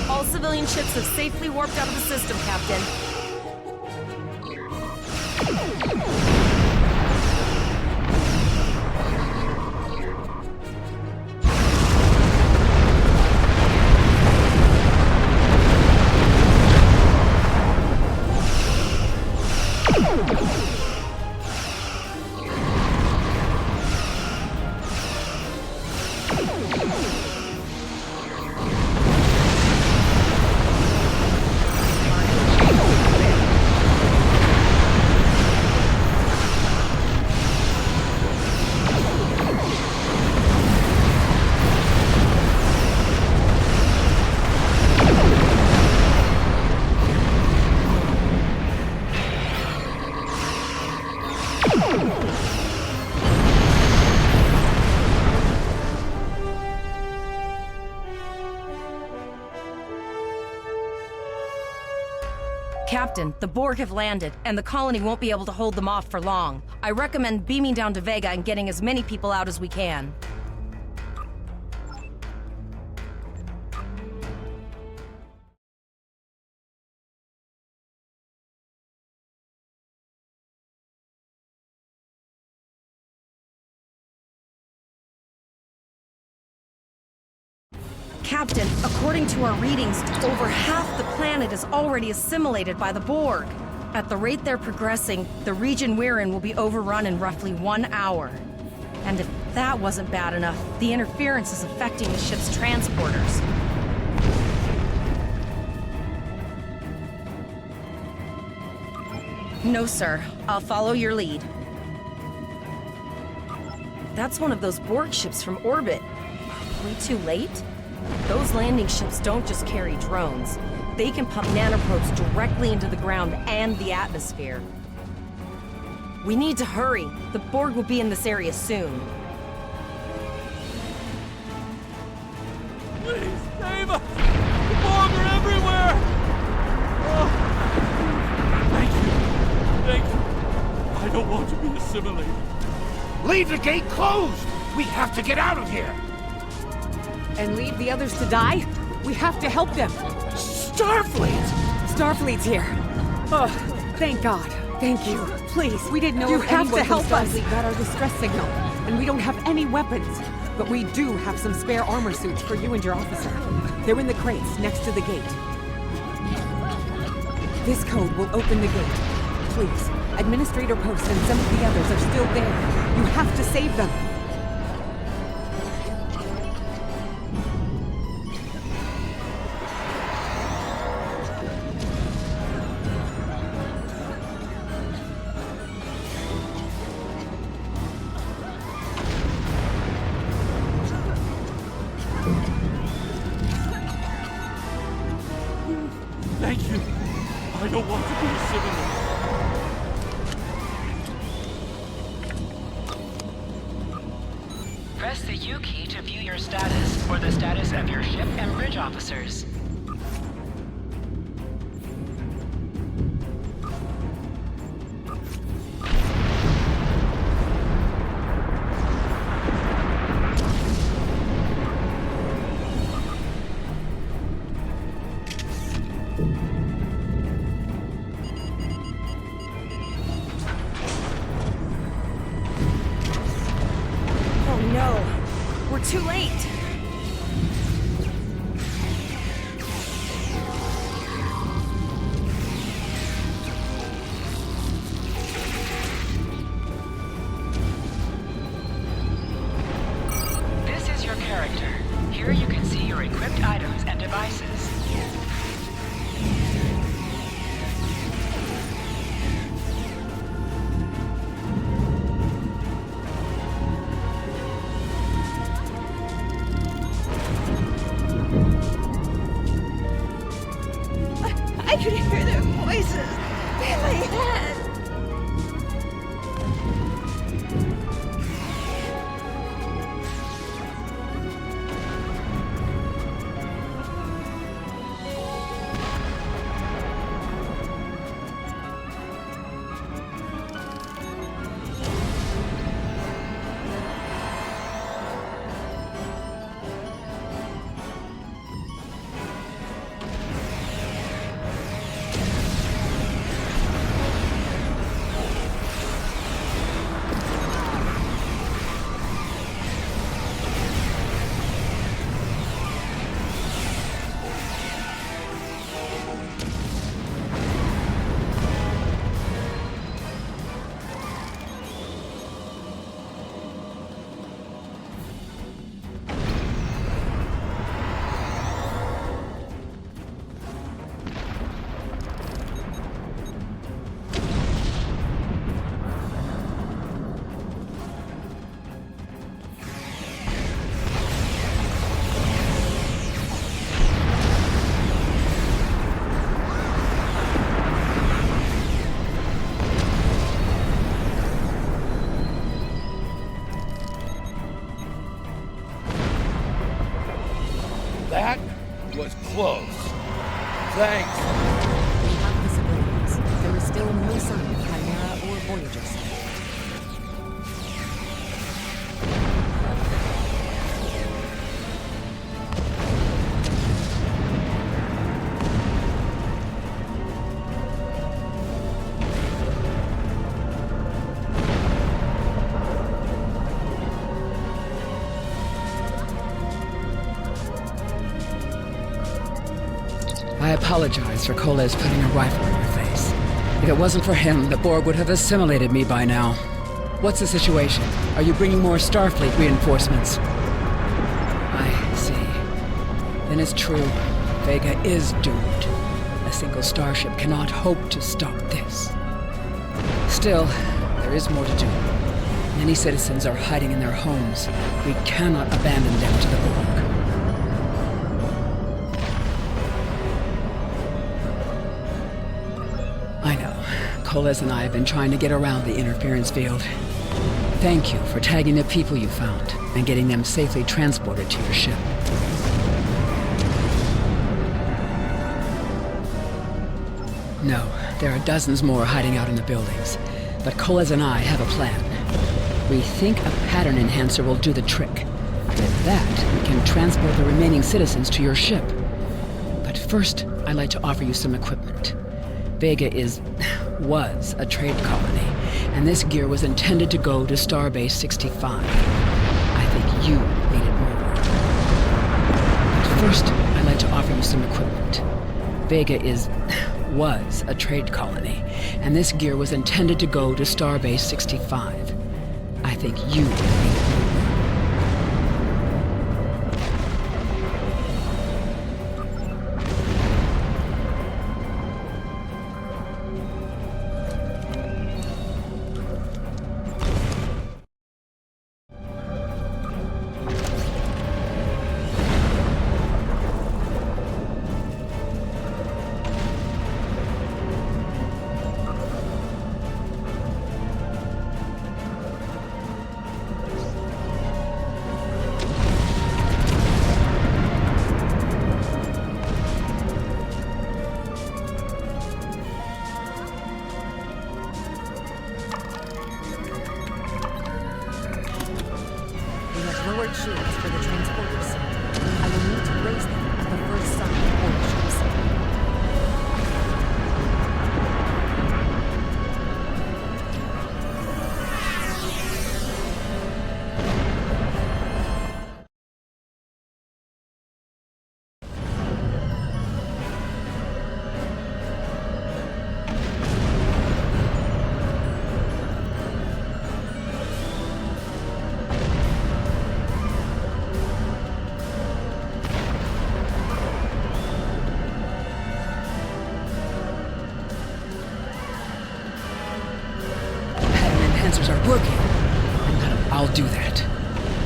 Speaker 16: All civilian ships have safely warped out of the system, Captain. Captain, the Borg have landed, and the colony won't be able to hold them off for long. I recommend beaming down to Vega and getting as many people out as we can. Captain, according to our readings, over half the planet is already assimilated by the Borg. At the rate they're progressing, the region we're in will be overrun in roughly 1 hour. And if that wasn't bad enough, the interference is affecting the ship's transporters. No, sir. I'll follow your lead. That's one of those Borg ships from orbit. Are we too late? Those landing ships don't just carry drones. They can pump nanoprobes directly into the ground and the atmosphere. We need to hurry. The Borg will be in this area soon.
Speaker 12: Please, save us! The Borg are everywhere! Oh. Thank you. Thank you. I don't want to be assimilated.
Speaker 19: Leave the gate closed! We have to get out of here!
Speaker 6: And leave the others to die? We have to help them.
Speaker 19: Starfleet!
Speaker 6: Starfleet's here. Oh, thank God. Thank you. Please, we didn't know
Speaker 20: you
Speaker 6: if
Speaker 20: have
Speaker 6: anyone
Speaker 20: to help
Speaker 6: from
Speaker 20: us.
Speaker 6: Starfleet got our distress signal, and we don't have any weapons. But we do have some spare armor suits for you and your officer. They're in the crates next to the gate. This code will open the gate. Please, Administrator Post and some of the others are still there. You have to save them.
Speaker 3: Press the U key to view your status or the status of your ship and bridge officers.
Speaker 16: Too late.
Speaker 3: This is your character. Here you can see your equipped items and devices.
Speaker 11: I could hear their voices in my head.
Speaker 19: That was close. Thanks.
Speaker 6: We have the civilians. There is still no sign of Chimera or Voyager sight.
Speaker 20: I apologize for Kholda's putting a rifle in your face. If it wasn't for him, the Borg would have assimilated me by now. What's the situation? Are you bringing more Starfleet reinforcements? I see. Then it's true. Vega is doomed. A single starship cannot hope to stop this. Still, there is more to do. Many citizens are hiding in their homes. We cannot abandon them to the Borg. I know. Kholda and I have been trying to get around the interference field. Thank you for tagging the people you found and getting them safely transported to your ship. No, there are dozens more hiding out in the buildings. But Kholda and I have a plan. We think a pattern enhancer will do the trick. With that, we can transport the remaining citizens to your ship. But first, I'd like to offer you some equipment. Vega was a trade colony, and this gear was intended to go to Starbase 65. I think you need it more. But first, I'd like to offer you some equipment. Vega was a trade colony, and this gear was intended to go to Starbase 65. I think you need it more.
Speaker 6: Forward shields for the transporters. I will need to raise them at the first sign of order ships.
Speaker 20: Are working. I'll do that.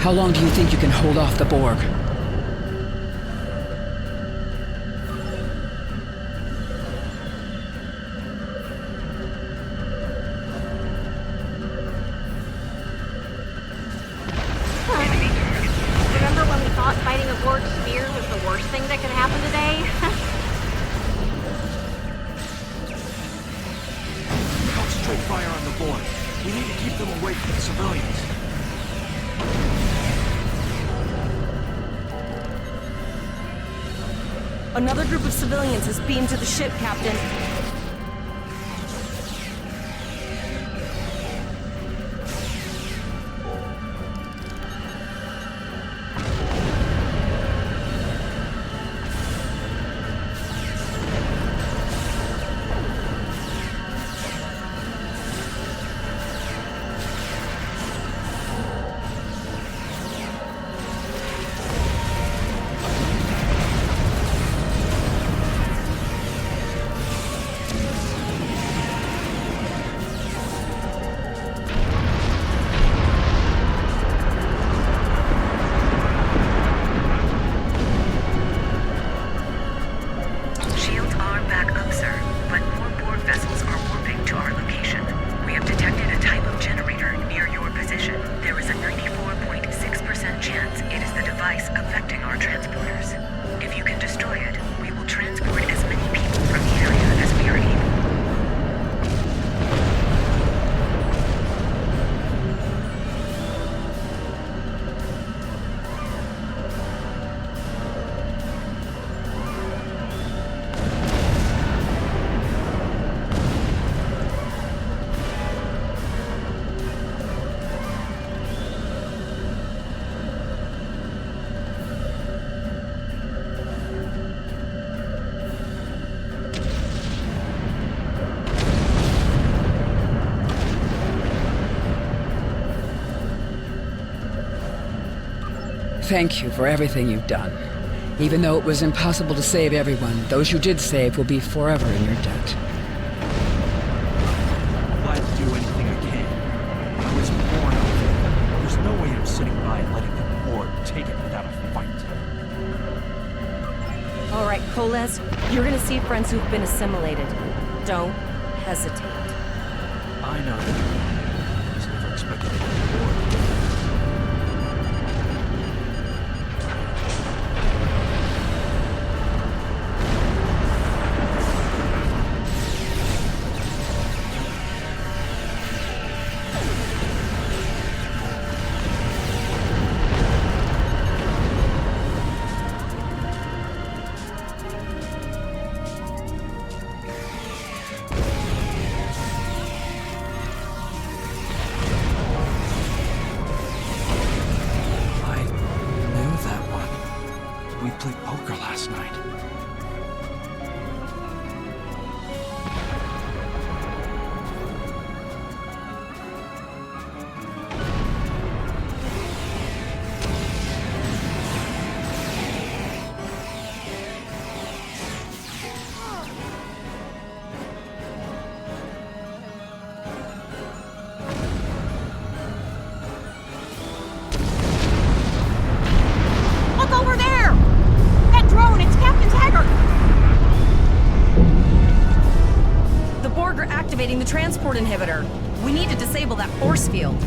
Speaker 20: How long do you think you can hold off the Borg?
Speaker 13: Remember when we thought fighting a Borg sphere was the worst thing that could happen today?
Speaker 19: Concentrate fire on the Borg. We need to keep them away from the civilians.
Speaker 16: Another group of civilians is beamed to the ship, Captain.
Speaker 20: Thank you for everything you've done. Even though it was impossible to save everyone, those you did save will be forever in your debt.
Speaker 19: I'm glad to do anything I can. I was born out there. There's no way I'm sitting by and letting the Borg take it without a fight.
Speaker 16: All right, Koles, you're gonna see friends who've been assimilated. Don't hesitate.
Speaker 19: I know that. I was never expecting to get the Borg.
Speaker 16: The transport inhibitor. We need to disable that force field.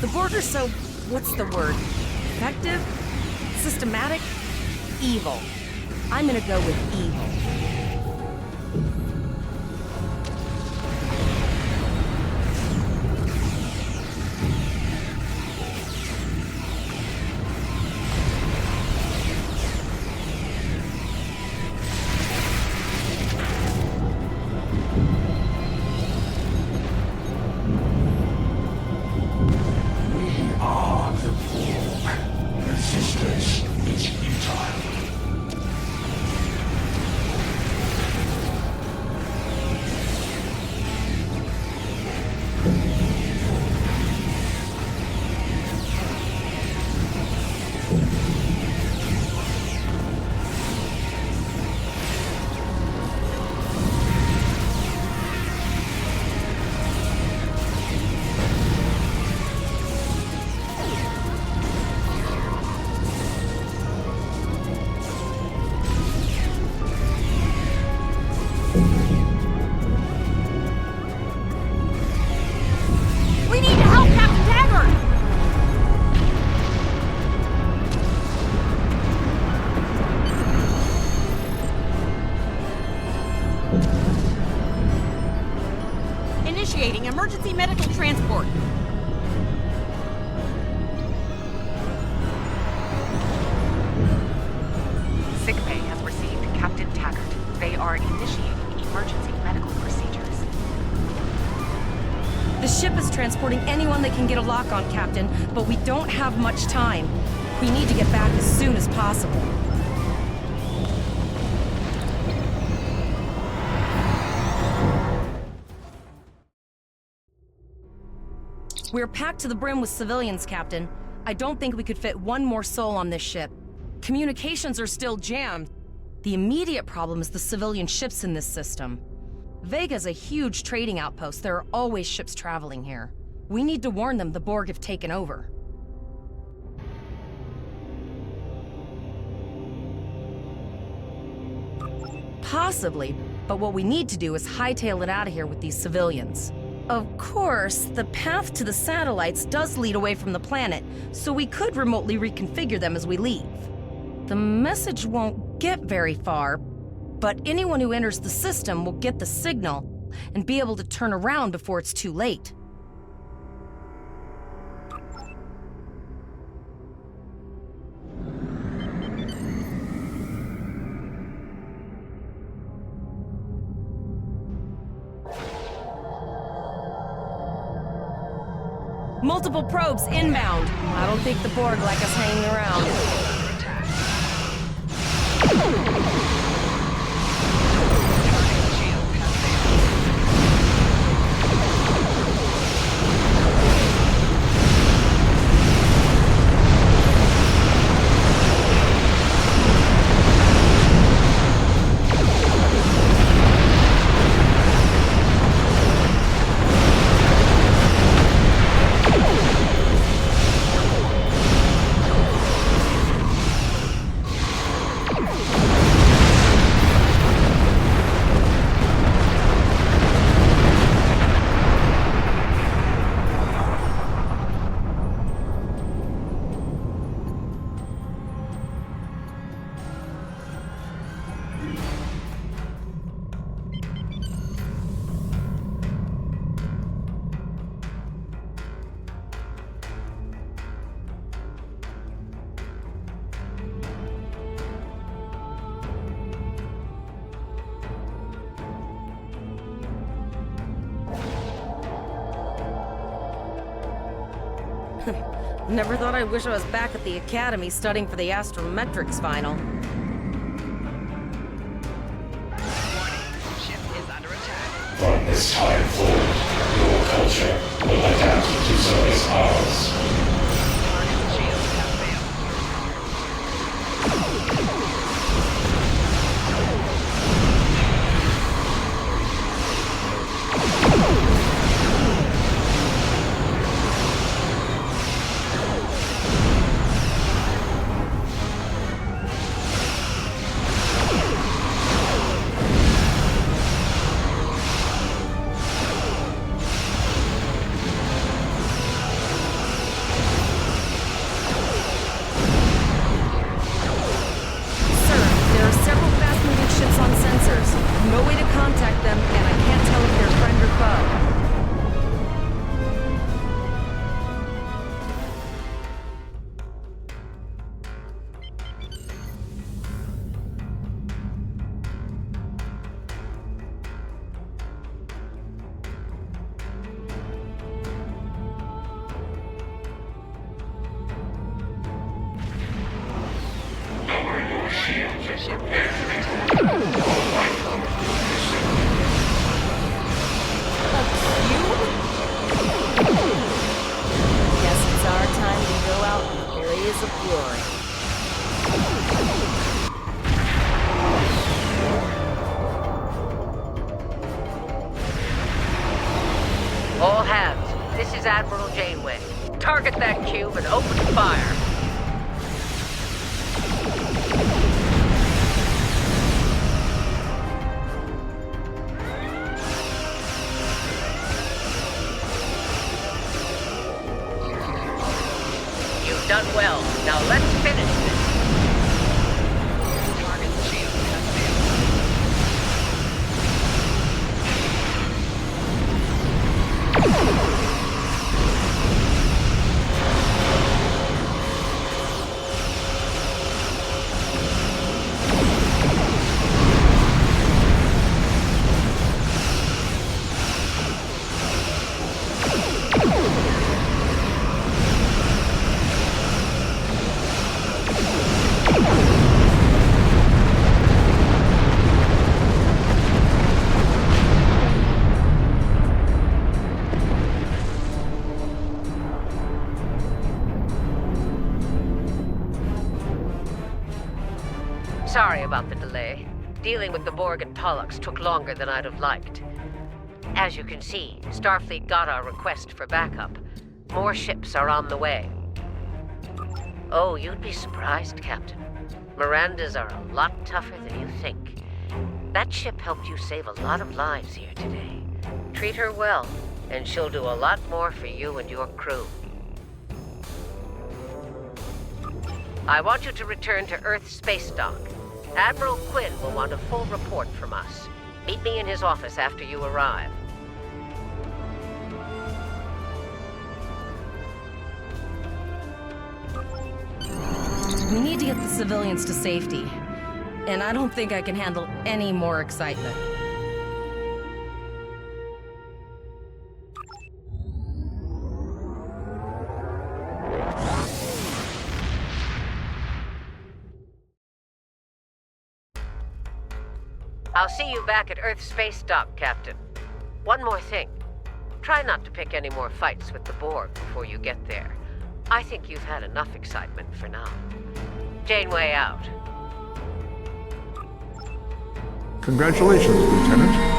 Speaker 16: The Borg are so, what's the word? Effective? Systematic? Evil. I'm gonna go with evil.
Speaker 11: Initiating emergency medical transport.
Speaker 2: Sickbay has received Captain Taggart. They are initiating emergency medical procedures.
Speaker 16: The ship is transporting anyone they can get a lock on, Captain, but we don't have much time. We need to get back as soon as possible. We're packed to the brim with civilians, Captain. I don't think we could fit one more soul on this ship. Communications are still jammed. The immediate problem is the civilian ships in this system. Vega's a huge trading outpost. There are always ships traveling here. We need to warn them the Borg have taken over. Possibly, but what we need to do is hightail it out of here with these civilians. Of course, the path to the satellites does lead away from the planet, so we could remotely reconfigure them as we leave. The message won't get very far, but anyone who enters the system will get the signal and be able to turn around before it's too late. Multiple probes inbound. I don't think the Borg like us hanging around. Never thought I'd wish I was back at the academy studying for the astrometrics final.
Speaker 18: From this time forward, your culture will adapt to service ours.
Speaker 3: your ship.
Speaker 4: Guess it's our time to go out in a blaze of glory.
Speaker 15: All hands, this is Admiral Janeway. Target that cube and open fire. You've done well. Now let's finish this.
Speaker 3: Target shield has failed.
Speaker 15: Sorry about the delay. Dealing with the Borg and Pollux took longer than I'd have liked. As you can see, Starfleet got our request for backup. More ships are on the way. Oh, you'd be surprised, Captain. Mirandas are a lot tougher than you think. That ship helped you save a lot of lives here today. Treat her well, and she'll do a lot more for you and your crew. I want you to return to Earth Space Dock. Admiral Quinn will want a full report from us. Meet me in his office after you arrive.
Speaker 16: We need to get the civilians to safety. And I don't think I can handle any more excitement.
Speaker 15: I'll see you back at Earth Space Dock, Captain. One more thing. Try not to pick any more fights with the Borg before you get there. I think you've had enough excitement for now. Janeway out.
Speaker 1: Congratulations, Lieutenant.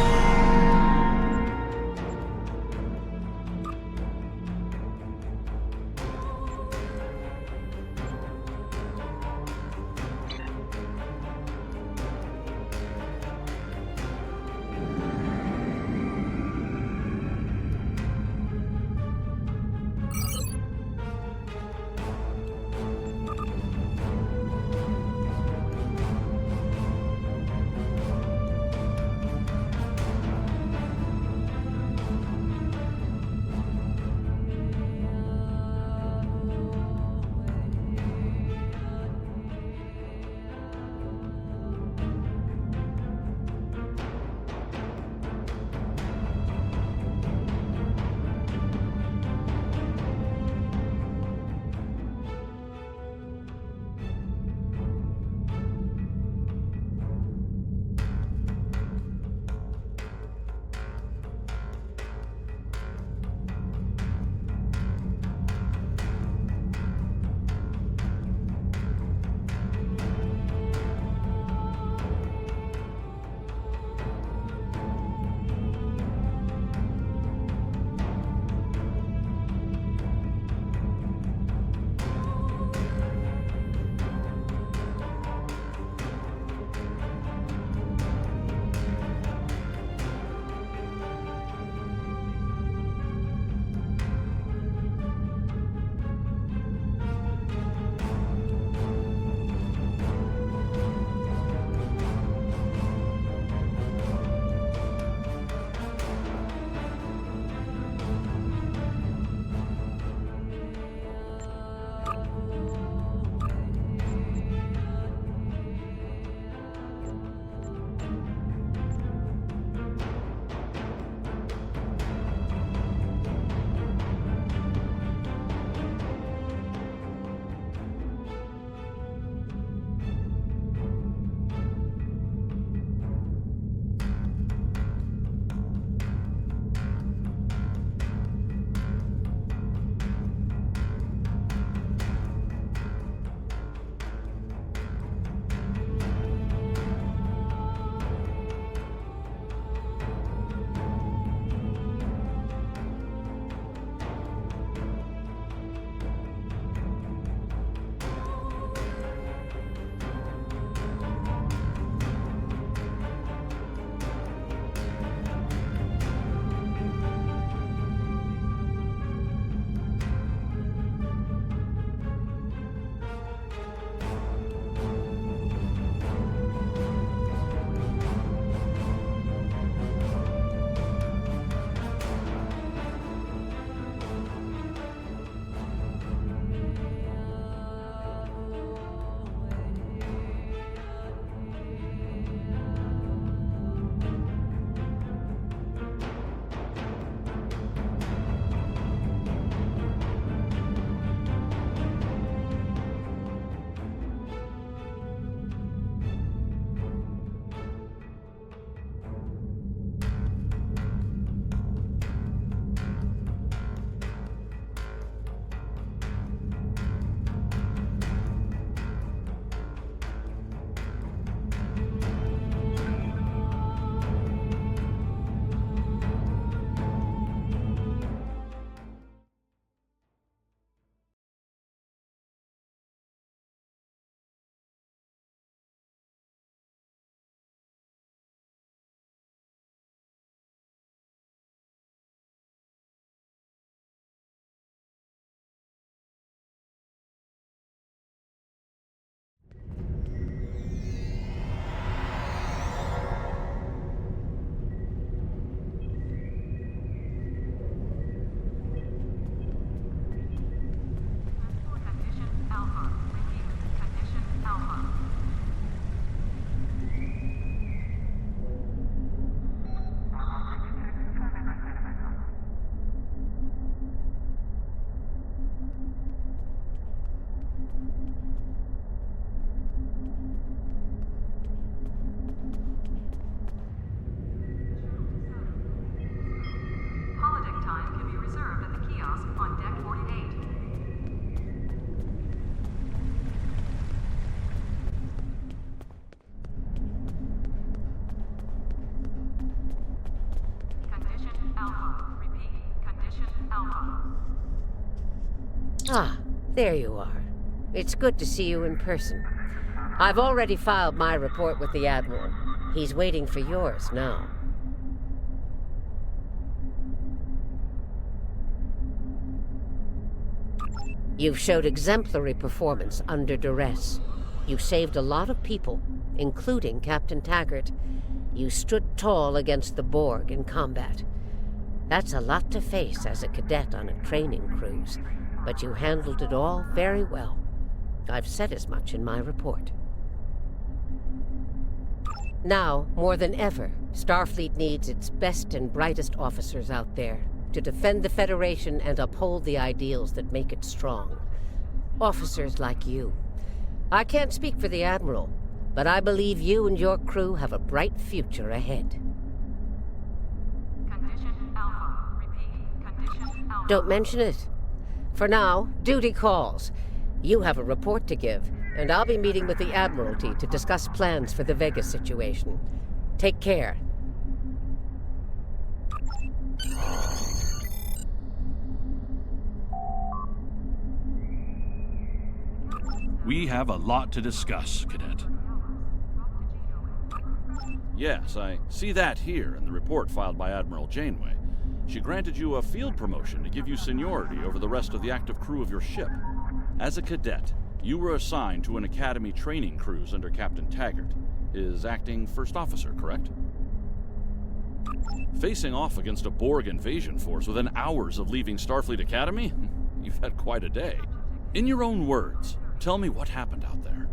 Speaker 15: Ah, there you are. It's good to see you in person. I've already filed my report with the Admiral. He's waiting for yours now. You've showed exemplary performance under duress. You saved a lot of people, including Captain Taggart. You stood tall against the Borg in combat. That's a lot to face as a cadet on a training cruise, but you handled it all very well. I've said as much in my report. Now, more than ever, Starfleet needs its best and brightest officers out there to defend the Federation and uphold the ideals that make it strong. Officers like you. I can't speak for the Admiral, but I believe you and your crew have a bright future ahead.
Speaker 2: Condition Alpha. Repeat. Condition Alpha.
Speaker 15: Don't mention it. For now, duty calls. You have a report to give, and I'll be meeting with the Admiralty to discuss plans for the Vega situation. Take care.
Speaker 19: We have a lot to discuss, Cadet.
Speaker 12: Yes, I see that here in the report filed by Admiral Janeway. She granted you a field promotion to give you seniority over the rest of the active crew of your ship. As a cadet, you were assigned to an Academy training cruise under Captain Taggart, his acting first officer, correct? Facing off against a Borg invasion force within hours of leaving Starfleet Academy? You've had quite a day. In your own words, tell me what happened out there.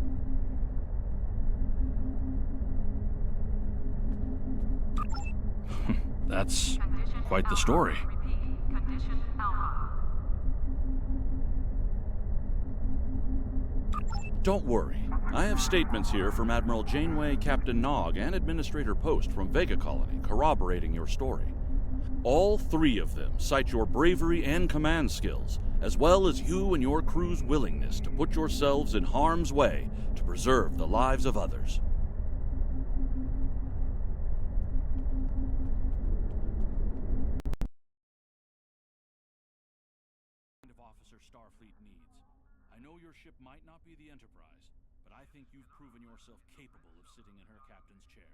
Speaker 19: That's quite the story.
Speaker 12: Don't worry. I have statements here from Admiral Janeway, Captain Nog, and Administrator Post from Vega Colony corroborating your story. All three of them cite your bravery and command skills, as well as you and your crew's willingness to put yourselves in harm's way to preserve the lives of others. Officer Starfleet needs. I know your ship might not be the Enterprise, but I think you've proven yourself capable of sitting in her captain's chair.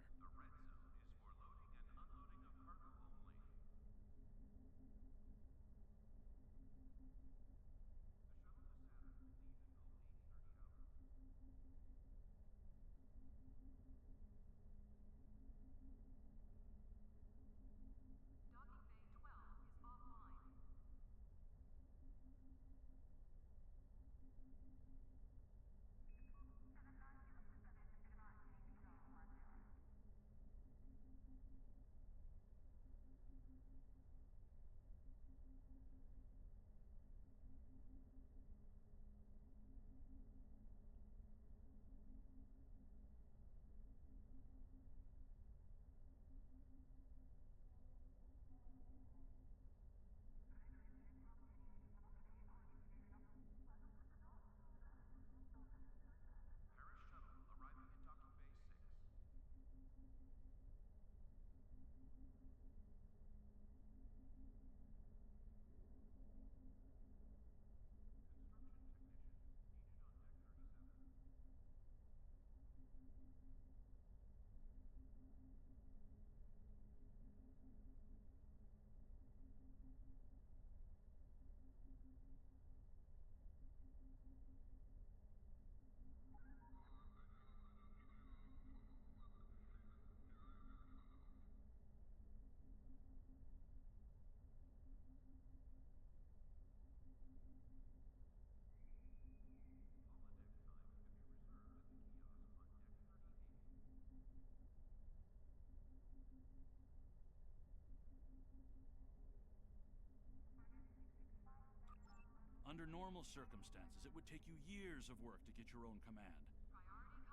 Speaker 12: Under normal circumstances, it would take you years of work to get your own command.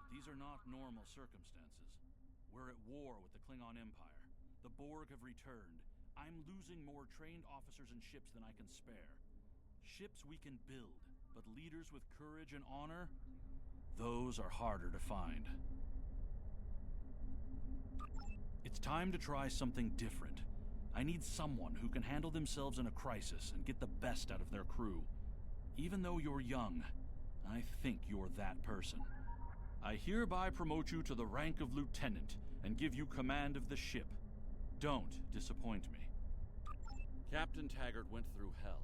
Speaker 12: These are not normal circumstances. We're at war with the Klingon Empire. The Borg have returned. I'm losing more trained officers and ships than I can spare. Ships we can build, but leaders with courage and honor? Those are harder to find. It's time to try something different. I need someone who can handle themselves in a crisis and get the best out of their crew. Even though you're young, I think you're that person. I hereby promote you to the rank of lieutenant and give you command of the ship. Don't disappoint me. Captain Taggart went through hell,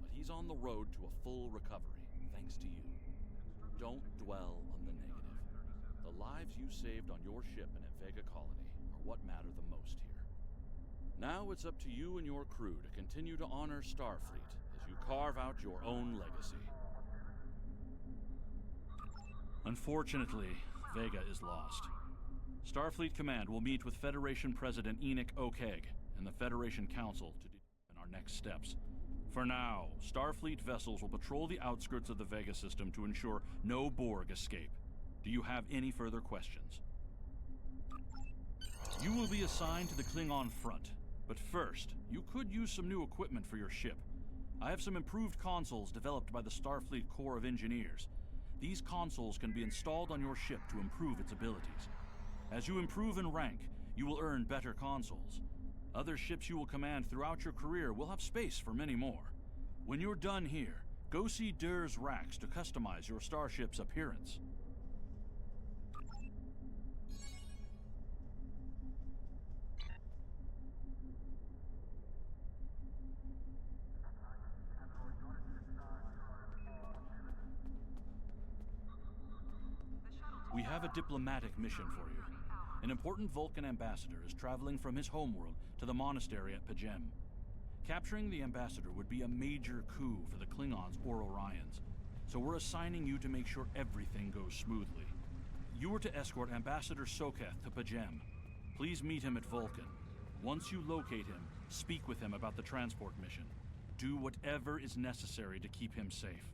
Speaker 12: but he's on the road to a full recovery, thanks to you. Don't dwell on the negative. The lives you saved on your ship and at Vega Colony are what matter the most here. Now it's up to you and your crew to continue to honor Starfleet as you carve out your own legacy. Unfortunately, Vega is lost. Starfleet Command will meet with Federation President Enoch Okeg and the Federation Council to determine our next steps. For now, Starfleet vessels will patrol the outskirts of the Vega system to ensure no Borg escape. Do you have any further questions? You will be assigned to the Klingon front, but first, you could use some new equipment for your ship. I have some improved consoles developed by the Starfleet Corps of Engineers. These consoles can be installed on your ship to improve its abilities. As you improve in rank, you will earn better consoles. Other ships you will command throughout your career will have space for many more. When you're done here, go see Dur's racks to customize your starship's appearance. We have a diplomatic mission for you. An important Vulcan ambassador is traveling from his homeworld to the monastery at Pajem. Capturing the ambassador would be a major coup for the Klingons or Orions, so we're assigning you to make sure everything goes smoothly. You are to escort Ambassador Soketh to Pajem. Please meet him at Vulcan. Once you locate him, speak with him about the transport mission. Do whatever is necessary to keep him safe.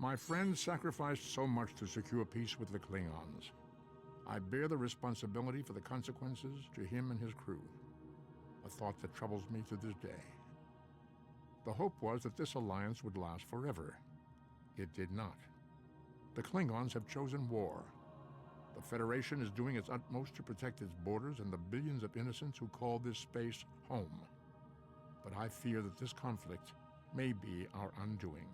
Speaker 1: My friend sacrificed so much to secure peace with the Klingons. I bear the responsibility for the consequences to him and his crew, a thought that troubles me to this day. The hope was that this alliance would last forever. It did not. The Klingons have chosen war. The Federation is doing its utmost to protect its borders and the billions of innocents who call this space home. But I fear that this conflict may be our undoing.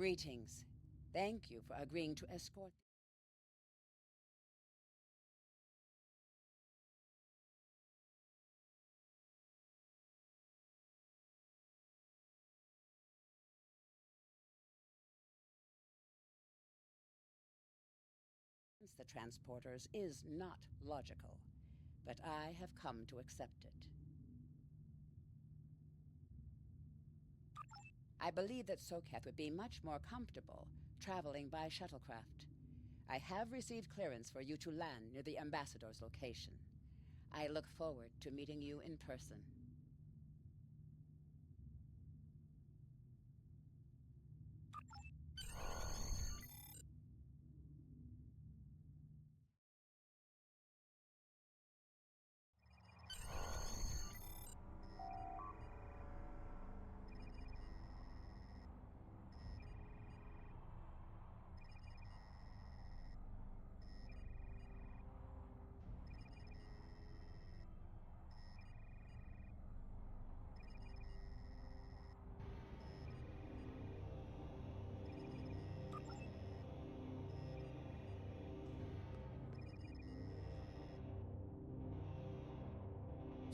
Speaker 21: Greetings. Thank you for agreeing to escort. The transporters is not logical, but I have come to accept it. I believe that Soketh would be much more comfortable traveling by shuttlecraft. I have received clearance for you to land near the ambassador's location. I look forward to meeting you in person.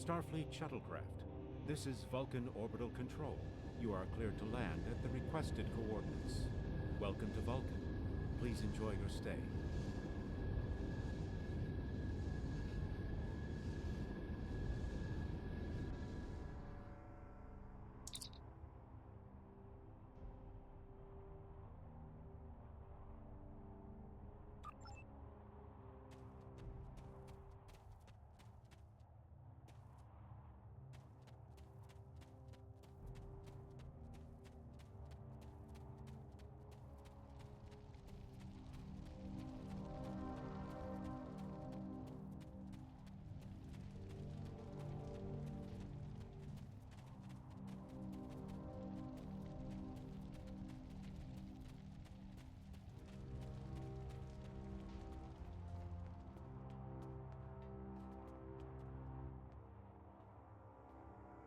Speaker 22: Starfleet shuttlecraft. This is Vulcan Orbital Control. You are cleared to land at the requested coordinates. Welcome to Vulcan. Please enjoy your stay.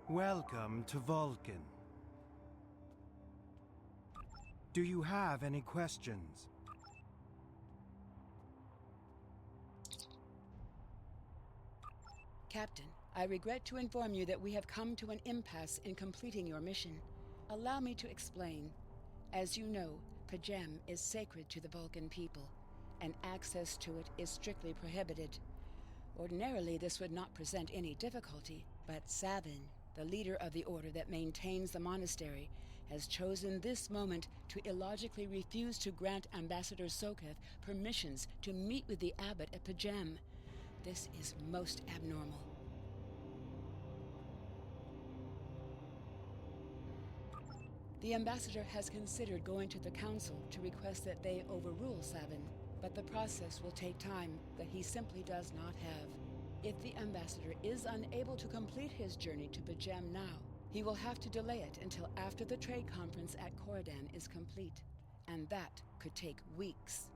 Speaker 7: Welcome to Vulcan. Do you have any questions?
Speaker 21: Captain, I regret to inform you that we have come to an impasse in completing your mission. Allow me to explain. As you know, Pajem is sacred to the Vulcan people, and access to it is strictly prohibited. Ordinarily, this would not present any difficulty, but Savin, the leader of the order that maintains the monastery, has chosen this moment to illogically refuse to grant Ambassador Soketh permissions to meet with the abbot at Pajem. This is most abnormal. The ambassador has considered going to the council to request that they overrule Savin, but the process will take time that he simply does not have. If the ambassador is unable to complete his journey to Pajem now, he will have to delay it until after the trade conference at Kholda is complete, and that could take weeks.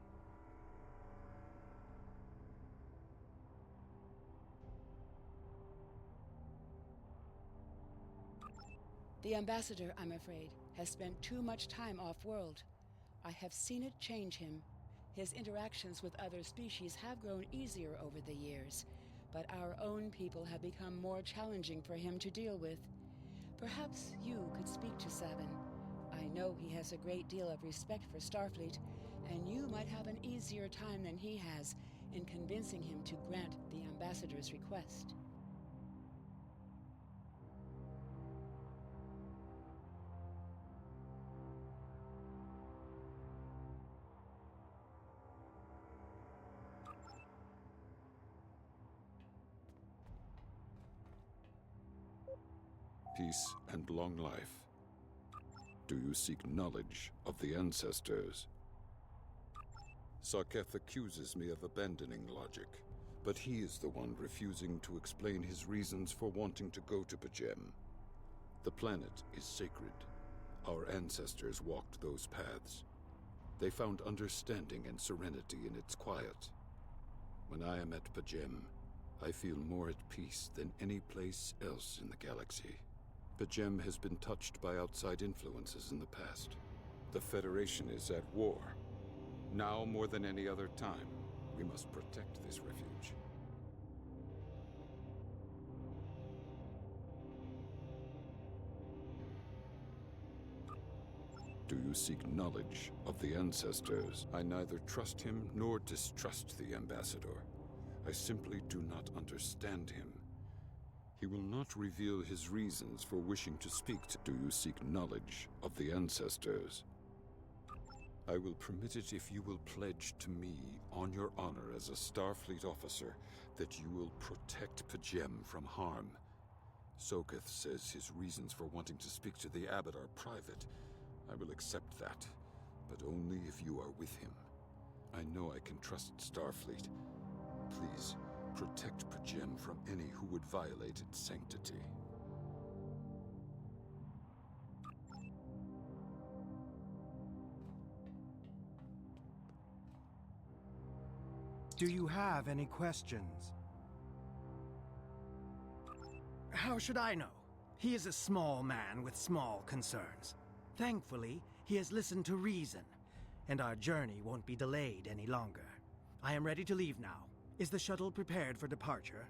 Speaker 21: The ambassador, I'm afraid, has spent too much time off-world. I have seen it change him. His interactions with other species have grown easier over the years, but our own people have become more challenging for him to deal with. Perhaps you could speak to Savin. I know he has a great deal of respect for Starfleet, and you might have an easier time than he has in convincing him to grant the ambassador's request.
Speaker 8: Peace and long life. Do you seek knowledge of the ancestors? Soketh accuses me of abandoning logic, but he is the one refusing to explain his reasons for wanting to go to Pajem. The planet is sacred. Our ancestors walked those paths. They found understanding and serenity in its quiet. When I am at Pajem, I feel more at peace than any place else in the galaxy. Pajem has been touched by outside influences in the past. The Federation is at war. Now more than any other time, we must protect this refuge. Do you seek knowledge of the ancestors? I neither trust him nor distrust the ambassador. I simply do not understand him. He will not reveal his reasons for wishing to speak to. Do you seek knowledge of the ancestors? I will permit it if you will pledge to me, on your honor as a Starfleet officer, that you will protect Pajem from harm. Soketh says his reasons for wanting to speak to the abbot are private. I will accept that, but only if you are with him. I know I can trust Starfleet. Please, protect Pajem from any who would violate its sanctity.
Speaker 7: Do you have any questions? How should I know? He is a small man with small concerns. Thankfully, he has listened to reason, and our journey won't be delayed any longer. I am ready to leave now. Is the shuttle prepared for departure?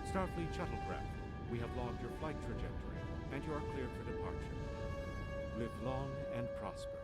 Speaker 22: Starfleet shuttlecraft, we have logged your flight trajectory, and you are cleared for departure. Live long and prosper.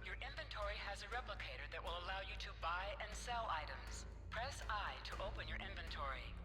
Speaker 3: Your inventory has a replicator that will allow you to buy and sell items. Press I to open your inventory.